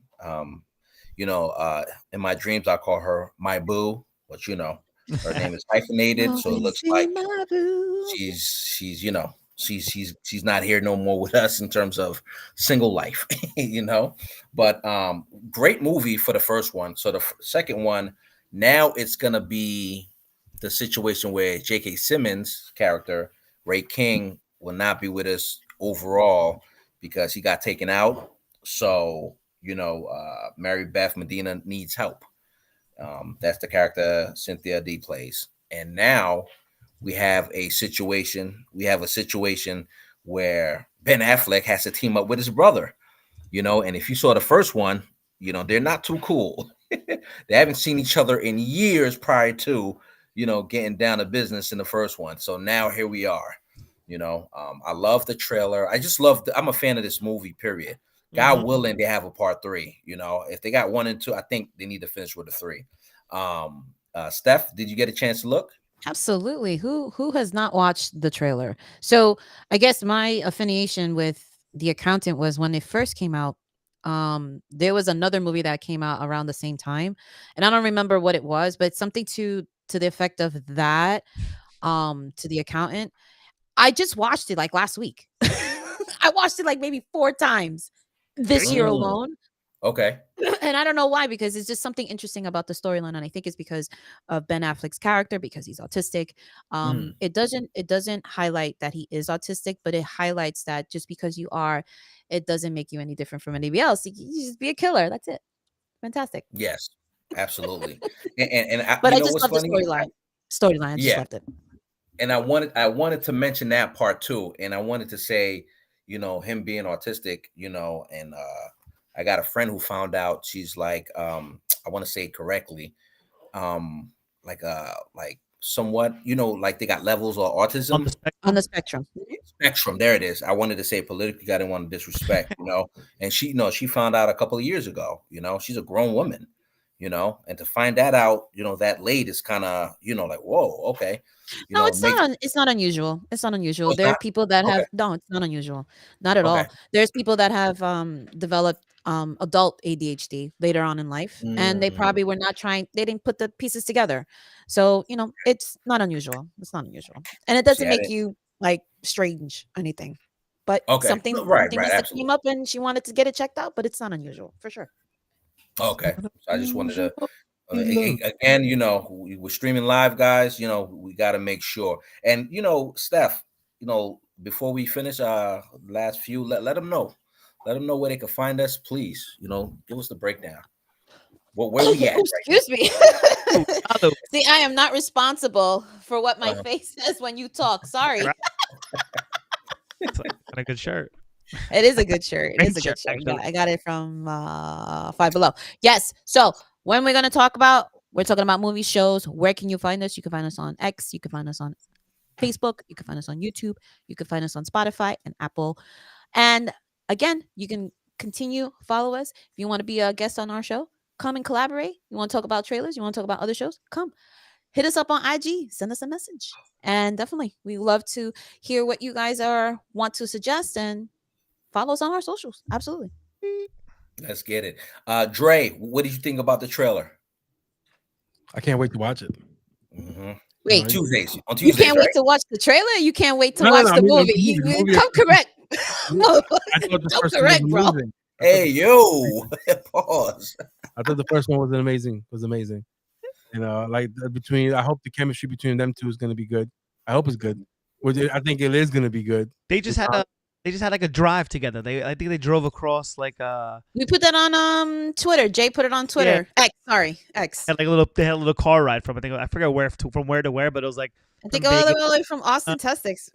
In my dreams, I call her my boo, but her name is hyphenated, so it looks like she's not here no more with us in terms of single life, But great movie for the first one. So the second one, now it's gonna be the situation where J.K. Simmons' character Ray King will not be with us overall because he got taken out. So Mary Beth Medina needs help. That's the character Cynthia D plays. And now we have a situation. Where Ben Affleck has to team up with his brother. And if you saw the first one, they're not too cool. They haven't seen each other in years prior to, getting down to business in the first one. So now here we are. I love the trailer. I'm a fan of this movie, period. God willing, they have a part 3. If they got 1 and 2, I think they need to finish with a 3. Steph, did you get a chance to look? Absolutely. Who has not watched the trailer? So I guess my affiliation with The Accountant was when it first came out. There was another movie that came out around the same time, and I don't remember what it was, but something to the effect of that. To The Accountant. I just watched it like last week. I watched it like maybe 4 times this year alone. Okay. And I don't know why, because it's just something interesting about the storyline, and I think it's because of Ben Affleck's character, because he's autistic. It doesn't highlight that he is autistic, but it highlights that just because you are, it doesn't make you any different from anybody else. You just be a killer. That's it. Fantastic. Yes, absolutely. But I just love the storyline. I just loved it. And I wanted to mention that part too, and I wanted to say, him being autistic, and I got a friend who found out. She's like, I want to say it correctly, like somewhat, like they got levels of autism on the spectrum. Spectrum, there it is. I wanted to say politically. I didn't want to disrespect, And she found out a couple of years ago. She's a grown woman, and to find that out, that late is kind of, like, whoa, okay. No, it's not unusual. It's not unusual. There are people that have no, it's not unusual. Not at all. There's people that have developed adult ADHD later on in life, and they probably were not trying, they didn't put the pieces together. So, it's not unusual. It's not unusual. And it doesn't make you like strange or anything. But something must have came up and she wanted to get it checked out, but it's not unusual for sure. Okay. So I just wanted to again, we're streaming live, guys. We got to make sure. And Steph, before we finish last few, let them know where they can find us, please. Give us the breakdown. Where we at? Excuse me. See, I am not responsible for what my face says when you talk. Sorry. It's like a good shirt. It is a good shirt. It is a good shirt. I got it from Five Below. Yes. So when we're talking about movie shows. Where can you find us? You can find us on X. You can find us on Facebook. You can find us on YouTube. You can find us on Spotify and Apple. And again, you can follow us. If you want to be a guest on our show, come and collaborate. You want to talk about trailers? You want to talk about other shows? Come. Hit us up on IG. Send us a message. And definitely, we love to hear what you guys want to suggest, and follow us on our socials. Absolutely. Let's get it. Dre, what did you think about the trailer? I can't wait to watch it. Wait, on Tuesdays. You can't wait to watch the trailer? You can't wait to watch the movie. Come correct. I thought the first one was amazing. Hey, yo. Pause. I thought the first one was amazing. I hope the chemistry between them two is going to be good. I hope it's good. I think it is going to be good. They just had like a drive together. I think they drove across like We put that on Twitter. Jay put it on Twitter. Yeah. X. Had they had a little car ride from I forgot from where to where, but it was like I think all the way from Austin, Texas,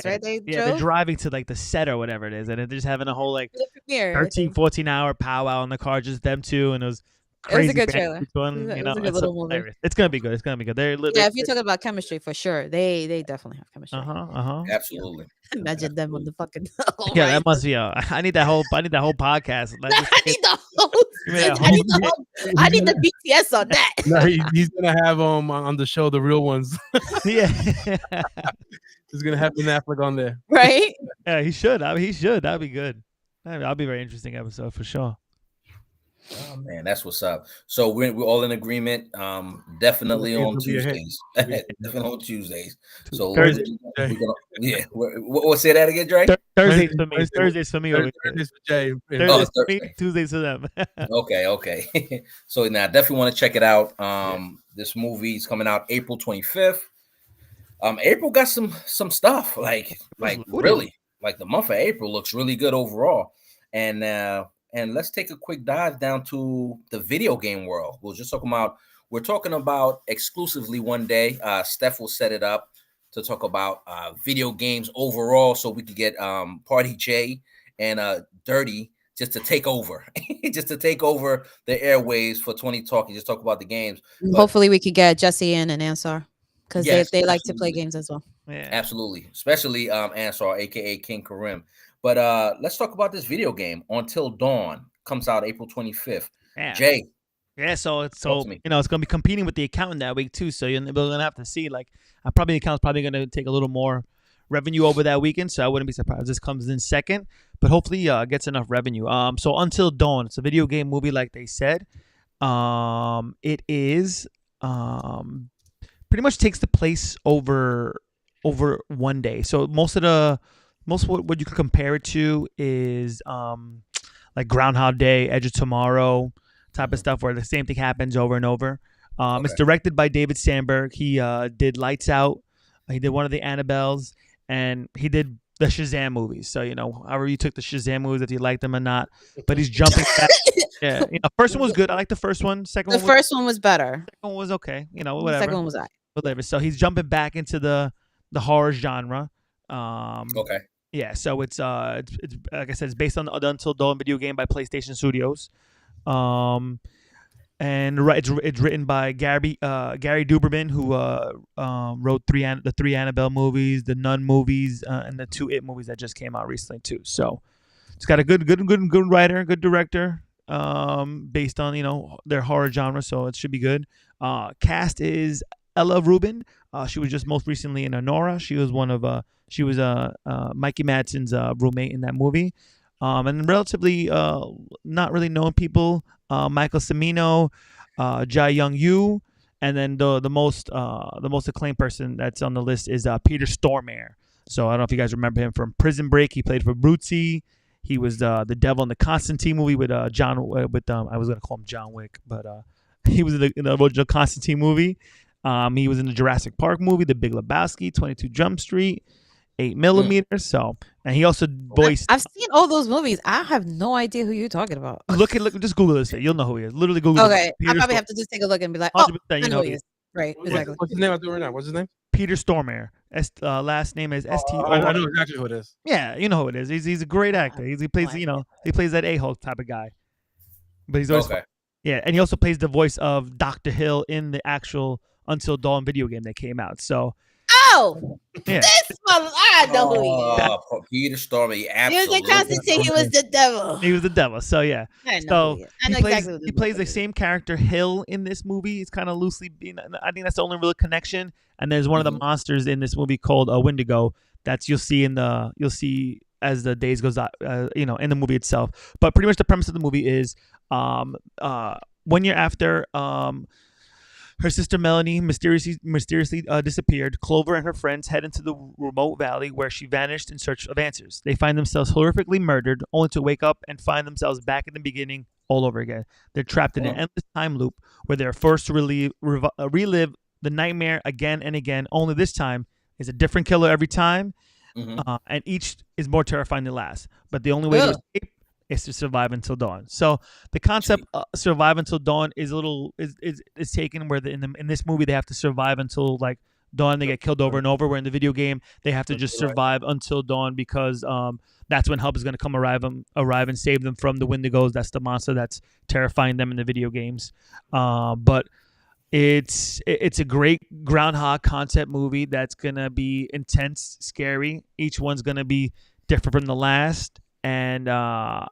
right? They're driving to like the set or whatever it is, and they're just having a whole like 13-14 hour powwow in the car, just them two, and it was crazy. It was a good trailer. It was a good little movie. It's gonna be good. It's gonna be good. If you talk about chemistry, for sure, they definitely have chemistry. Absolutely. Imagine them on the fucking. That must be. I need that whole podcast. I need the whole Yeah, I need I need the BTS on that. No, he's gonna have on the show, the real ones. yeah, He's gonna have Ben Affleck on there. Right? yeah. He should. I mean, he should. That'd be good. That'll be a very interesting episode for sure. Oh man, that's what's up. So we're all in agreement. Definitely on Tuesdays. Definitely on Tuesdays. So Thursday. We'll say that again, Dre. Thursdays for me. Thursdays for me. Thursdays for Jay. Thursdays for me. Tuesdays for them. Okay. So now definitely want to check it out. This movie is coming out April 25th. April got some stuff like really like the month of April looks really good overall. And let's take a quick dive down to the video game world. We're talking about exclusively one day. Steph will set it up to talk about video games overall, so we could get Party J and Dirty just to take over, just to take over the airwaves for 20 Talk and just talk about the games. Hopefully we could get Jesse in and Ansar because they like to play games as well. Yeah. Absolutely, especially Ansar, aka King Karim. But let's talk about this video game. Until Dawn comes out April 25th. Yeah. Jay. Yeah, so it's gonna be competing with The Accountant that week too. So we're gonna have to see. Like, the Accountant's probably gonna take a little more revenue over that weekend. So I wouldn't be surprised if this comes in second. But hopefully, gets enough revenue. So Until Dawn, it's a video game movie, like they said. It is pretty much takes the place over one day. So most what you could compare it to is like Groundhog Day, Edge of Tomorrow type of stuff, where the same thing happens over and over. It's directed by David Sandberg. He did Lights Out. He did one of the Annabelles, and he did the Shazam movies. So, however you took the Shazam movies, if you liked them or not. But he's jumping back. Yeah, first one was good. I like the first one. The first one was better. Second one was okay. Whatever. The second one was whatever. So he's jumping back into the horror genre. Okay. Yeah, so it's like I said, it's based on the Until Dawn video game by PlayStation Studios, and it's written by Gary Duberman, who wrote the three Annabelle movies, the Nun movies, and the 2 It movies that just came out recently too. So it's got a good writer, good director, based on their horror genre, so it should be good. Cast is Ella Rubin. She was just most recently in Anora. She was Mikey Madsen's roommate in that movie. And relatively not really known people, Michael Cimino, Jai Young Yu, and then the most acclaimed person that's on the list is Peter Stormare. So I don't know if you guys remember him from Prison Break. He played for Brucey. He was the devil in the Constantine movie with I was gonna call him John Wick, but he was in the original Constantine movie. He was in the Jurassic Park movie, The Big Lebowski, 22 Jump Street, 8mm. So, and he also voiced. I've seen all those movies. I have no idea who you're talking about. Look, just Google this. You'll know who he is. Literally Google. Okay, I probably have to just take a look and be like, oh, I know who he is. Right, exactly. What's his name? I'll do it right now. What's his name? Peter Stormare. Last name is ST. I know exactly who it is. Yeah, you know who it is. He's a great actor. He plays he plays that a-hole type of guy. But he's always yeah, and he also plays the voice of Dr. Hill in the actual Until Dawn video game that came out. So this one, I know who he is. Peter Stormare, He was in Constantine. He was the devil. He was the devil. So yeah. I know he plays the same character Hill in this movie. It's kind of loosely. I think that's the only real connection. And there's one of the monsters in this movie called Wendigo. You'll see as the days goes on, in the movie itself. But pretty much the premise of the movie is, 1 year after, her sister Melanie mysteriously disappeared, Clover and her friends head into the remote valley where she vanished in search of answers. They find themselves horrifically murdered, only to wake up and find themselves back in the beginning all over again. They're trapped in an endless time loop where they're forced to relive the nightmare again and again, only this time is a different killer every time, and each is more terrifying than last. But the only way to escape is to survive until dawn. So the concept survive until dawn is is taken where in this movie they have to survive until like dawn. They get killed over and over. Where in the video game they have to just survive until dawn because that's when help is going to come arrive and save them from the Wendigos. That's the monster that's terrifying them in the video games. But it's a great Groundhog concept movie that's gonna be intense, scary. Each one's gonna be different from the last. And I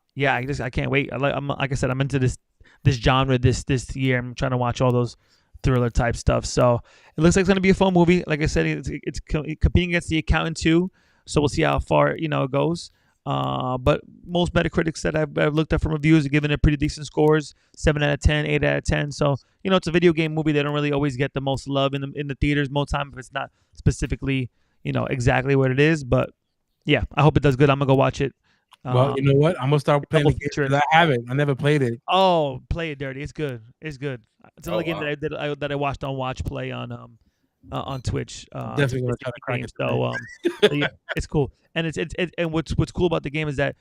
can't wait. Like I said, I'm into this this genre this year. I'm trying to watch all those thriller type stuff. So it looks like it's gonna be a fun movie. Like I said, it's competing against The Accountant 2, so we'll see how far it goes. But most Metacritics that I've looked at from reviews are giving it pretty decent scores, 7 out of 10, 8 out of 10. So it's a video game movie. They don't really always get the most love in the theaters most time if it's not specifically exactly what it is. But yeah, I hope it does good. I'm gonna go watch it. Well, you know what? I'm gonna start playing the game feature. 'cause I haven't. I never played it. Oh, play it, Dirty. It's good. It's good. It's another game wow. that I watched on Watch Play on Twitch. Definitely gonna try to crack it. So yeah, it's cool. And it's and what's cool about the game is that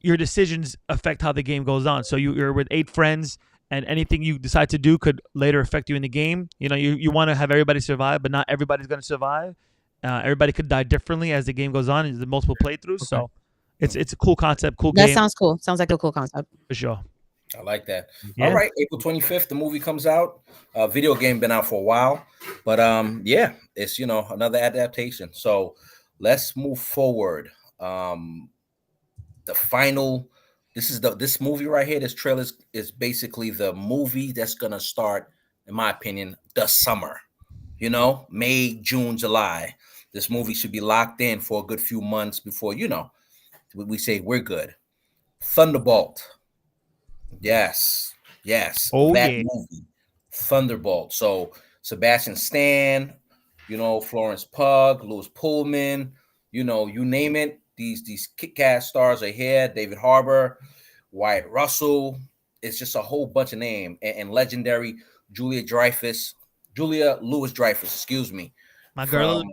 your decisions affect how the game goes on. So you're with 8 friends, and anything you decide to do could later affect you in the game. You want to have everybody survive, but not everybody's going to survive. Everybody could die differently as the game goes on. It's the multiple playthroughs. Okay. So it's a cool concept, cool game. That sounds cool. Sounds like a cool concept. For sure. I like that. Yeah. All right, April 25th, the movie comes out. Video game been out for a while, but yeah, it's another adaptation. So let's move forward. The final. This movie right here. This trailer is basically the movie that's gonna start, in my opinion, the summer. May, June, July. This movie should be locked in for a good few months before we say we're good. Thunderbolt. Yes. Oh, that yeah. movie. Thunderbolt. So Sebastian Stan, Florence Pugh, Louis Pullman, you name it. These kick-ass stars are here. David Harbour, Wyatt Russell. It's just a whole bunch of names. And legendary Julia Louis-Dreyfus, excuse me. My girl.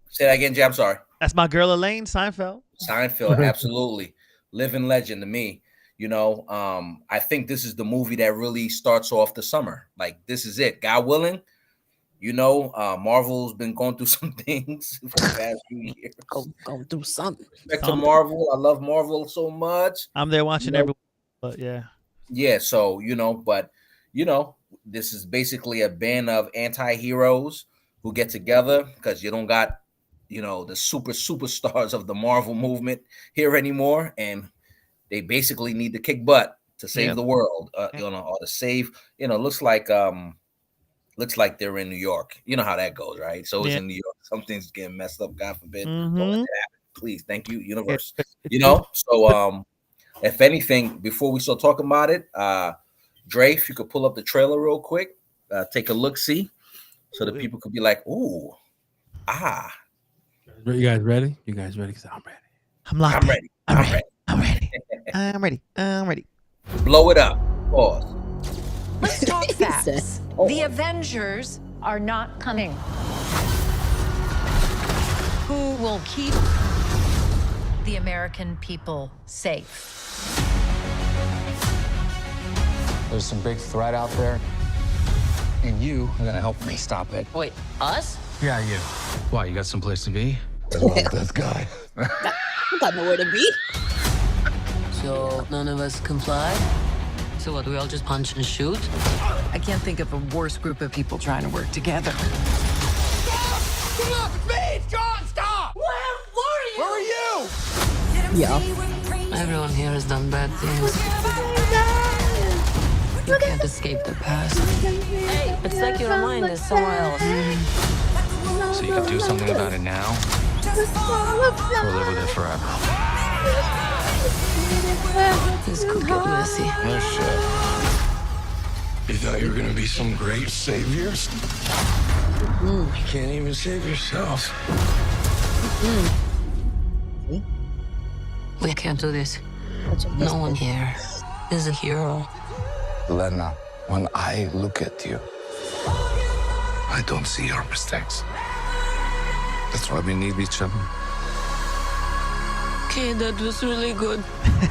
Say that again, Jay. I'm sorry. That's my girl Elaine Seinfeld. Absolutely. Living legend to me. I think this is the movie that really starts off the summer. Like, this is it. God willing, Marvel's been going through some things for the past few years. Going through something. Respect to Marvel. I love Marvel so much. I'm there watching everyone, but yeah. Yeah, so, this is basically a band of anti-heroes who get together because you don't got, the superstars of the Marvel movement here anymore. And they basically need to kick butt to save the world, or to save, looks like they're in New York. You know how that goes, right? So it's in New York. Something's getting messed up, God forbid. Mm-hmm. Don't let that happen. Please, thank you, universe. So if anything, before we start talking about it, Dre, if you could pull up the trailer real quick, take a look, see, so that people could be like, ooh, ah. You guys ready? Because I'm ready. I'm locked. I'm ready. I'm ready. I'm ready. Blow it up. Pause. Let's talk facts. Jesus. The Avengers are not coming. Who will keep the American people safe? There's some big threat out there, and you are gonna help me stop it. Wait, us? Yeah, you. Why, you got someplace to be? I love this guy. I got nowhere to be. So none of us can fly? So what, we all just punch and shoot? I can't think of a worse group of people trying to work together. Look, me! John, stop! Where are you? Yeah. Everyone here has done bad things. You can't escape the past. It's like your mind is somewhere else. So you can do something about it now, or live with it forever. This could get messy. No shit. You thought you were gonna be some great saviors? You can't even save yourself. We can't do this. No one here is a hero. Lena, when I look at you, I don't see your mistakes. That's why we need each other. Okay, that was really good.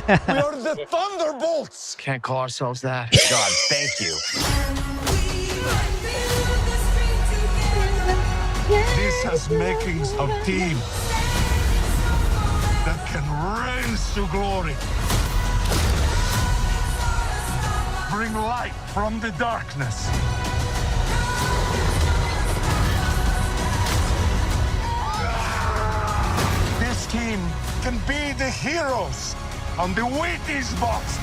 We are the Thunderbolts! Can't call ourselves that. God, thank you. This has makings of team that can rise to glory. Bring light from the darkness. This team can be the heroes on the Wheaties box.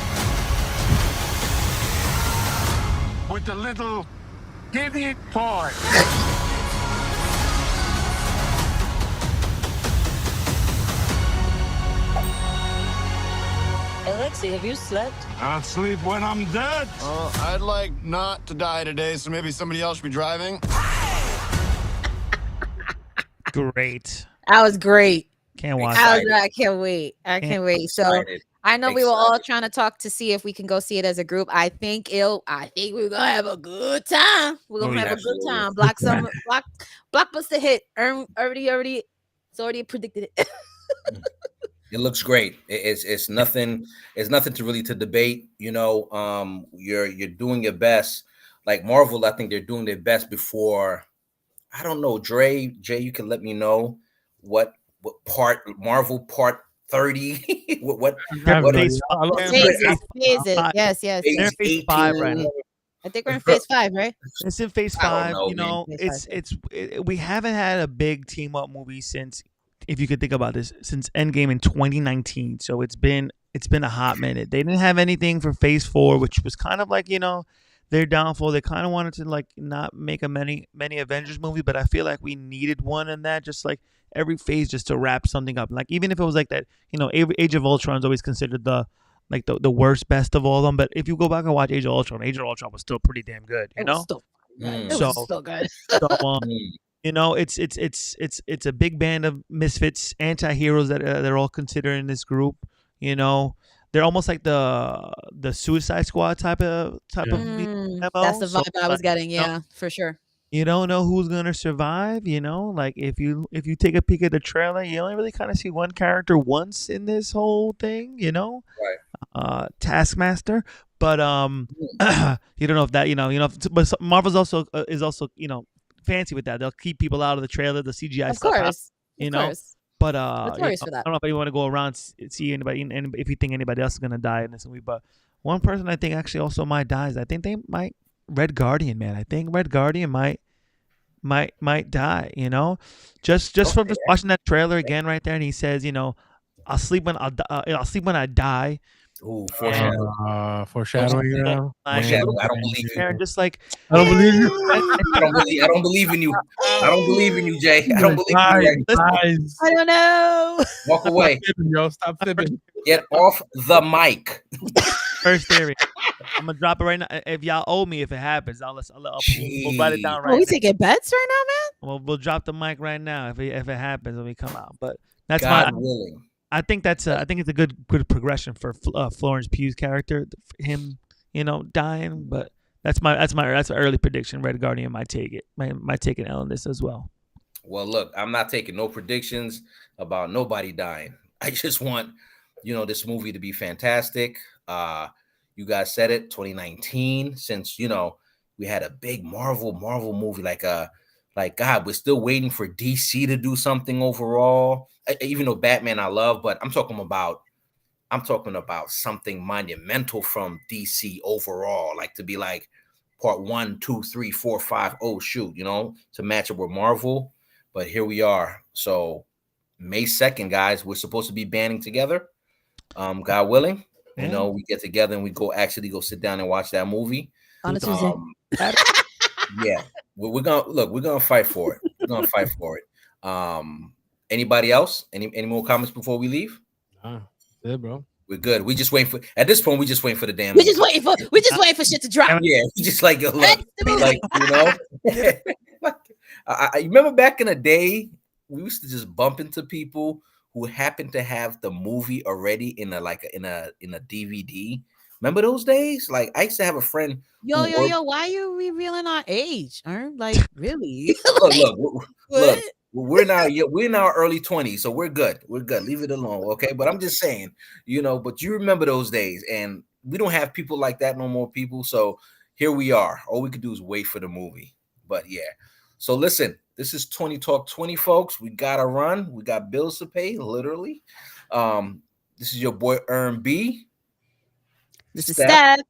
with the little idiot boy. Alexei, have you slept? I'll sleep when I'm dead. I'd like not to die today, so maybe somebody else should be driving. Great. That was great. Can't watch I can't wait. I can't wait. So Excited. I know we were all trying to talk to see if we can go see it as a group. I think we're gonna have a good time. We're gonna have a good time. Blockbuster hit. It's already predicted it. It looks great. It's nothing. It's nothing to really to debate. You know, you're doing your best. Like Marvel, I think they're doing their best before. I don't know, Jay, you can let me know what part Marvel part 30. what Phases. Yes. They're in phase 5 right now. I think we're in phase 5, right? It's in phase I 5. don't know, You know, man. we haven't had a big team up movie since, if you could think about this, since Endgame in 2019. So it's been a hot minute. They didn't have anything for phase 4, which was kind of like, you know, their downfall. They kind of wanted to like not make a many Avengers movies, but I feel like we needed one in that, just like every phase, just to wrap something up. Like even if it was like that, you know, Age of Ultron is always considered the worst best of all of them. But if you go back and watch Age of Ultron was still pretty damn good. You know, It was still good. so you know, it's a big band of misfits, anti-heroes that they're all considered in this group. You know, they're almost like the Suicide Squad type of MO. That's the vibe I was like, getting. you know, Yeah, for sure. you don't know who's gonna survive. You know, like if you take a peek at the trailer, you only really kind of see one character once in this whole thing. You know, Right. Taskmaster. But you don't know if that, you know, but Marvel's also is also, you know, fancy with that. They'll keep people out of the trailer, the CGI Of stuff out, course. you Of know. course. But Notorious for that. I don't know if you want to go around see anybody, and if you think anybody else is gonna die in this movie. But one person I think actually also might die is, I think they might, Red Guardian, man. I think Red Guardian might die. You know, just from just watching that trailer again right there, and he says, you know, I'll sleep when I die. Ooh, foreshadowing. Foreshadowing. You know? I don't believe you. And just like, I don't believe you. I don't believe in you. I don't believe in you, Jay. I don't believe in you. Guys, I don't know. Walk away. Stop fibbing, yo. Stop fibbing. Get off the mic. first theory. I'm gonna drop it right now. If y'all owe me, if it happens, we'll write it down right Are we now. taking bets right now, man? We'll drop the mic right now if it happens when we come out. But that's God my. willing. I think it's a good progression for Florence Pugh's character, him, you know, dying. But that's my early prediction. Red Guardian might take it. Might take an L in this as well. Well, look, I'm not taking no predictions about nobody dying. I just want, you know, this movie to be fantastic. You guys said it, 2019. Since, you know, we had a big Marvel movie, like God, we're still waiting for DC to do something overall. Even though Batman I love, but I'm talking about something monumental from DC overall, like to be like part 1, 2, 3, 4, 5. Oh shoot, you know, to match up with Marvel. But here we are. So May 2nd, guys, we're supposed to be banding together. God willing, you know, we get together and we go sit down and watch that movie. On a Tuesday. Yeah, we're gonna fight for it. We're gonna fight for it. Anybody else? Any more comments before we leave? Yeah, bro. We're good. We just waiting for, at this point, we just waiting for the damn. We just waiting for shit to drop. Yeah, we just like, look, like, you know. I remember back in the day, we used to just bump into people who happened to have the movie already in a DVD. Remember those days? Like, I used to have a friend. Yo, why are you revealing our age? Like, really? Look, we're in our early 20s, so we're good. We're good. Leave it alone, okay? But I'm just saying, you know, but you remember those days, and we don't have people like that no more, people. So here we are. All we could do is wait for the movie. But yeah. So listen, this is 20 Talk 20, folks. We gotta run. We got bills to pay, literally. This is your boy B. This is Steph.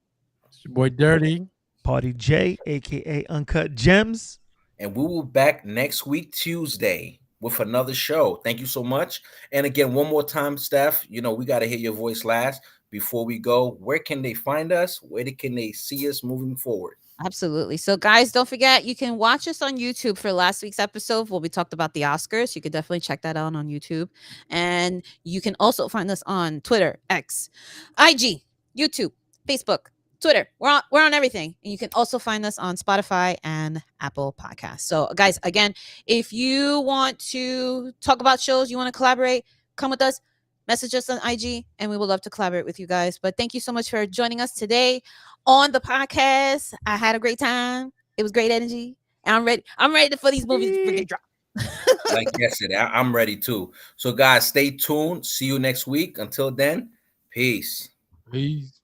It's your boy Dirty. Party J, aka Uncut Gems. And we will be back next week, Tuesday, with another show. Thank you so much. And again, one more time, Steph, you know, we got to hear your voice last before we go. Where can they find us? Where can they see us moving forward? Absolutely. So, guys, don't forget you can watch us on YouTube for last week's episode where we talked about the Oscars. You could definitely check that out on YouTube. And you can also find us on Twitter, X, IG, YouTube, Facebook, Twitter. We're on everything. And you can also find us on Spotify and Apple Podcasts. So, guys, again, if you want to talk about shows, you want to collaborate, come with us. Message us on IG, and we would love to collaborate with you guys. But thank you so much for joining us today on the podcast. I had a great time. It was great energy. And I'm ready for these movies to freaking drop. Like yesterday, I'm ready too. So, guys, stay tuned. See you next week. Until then, peace. Peace.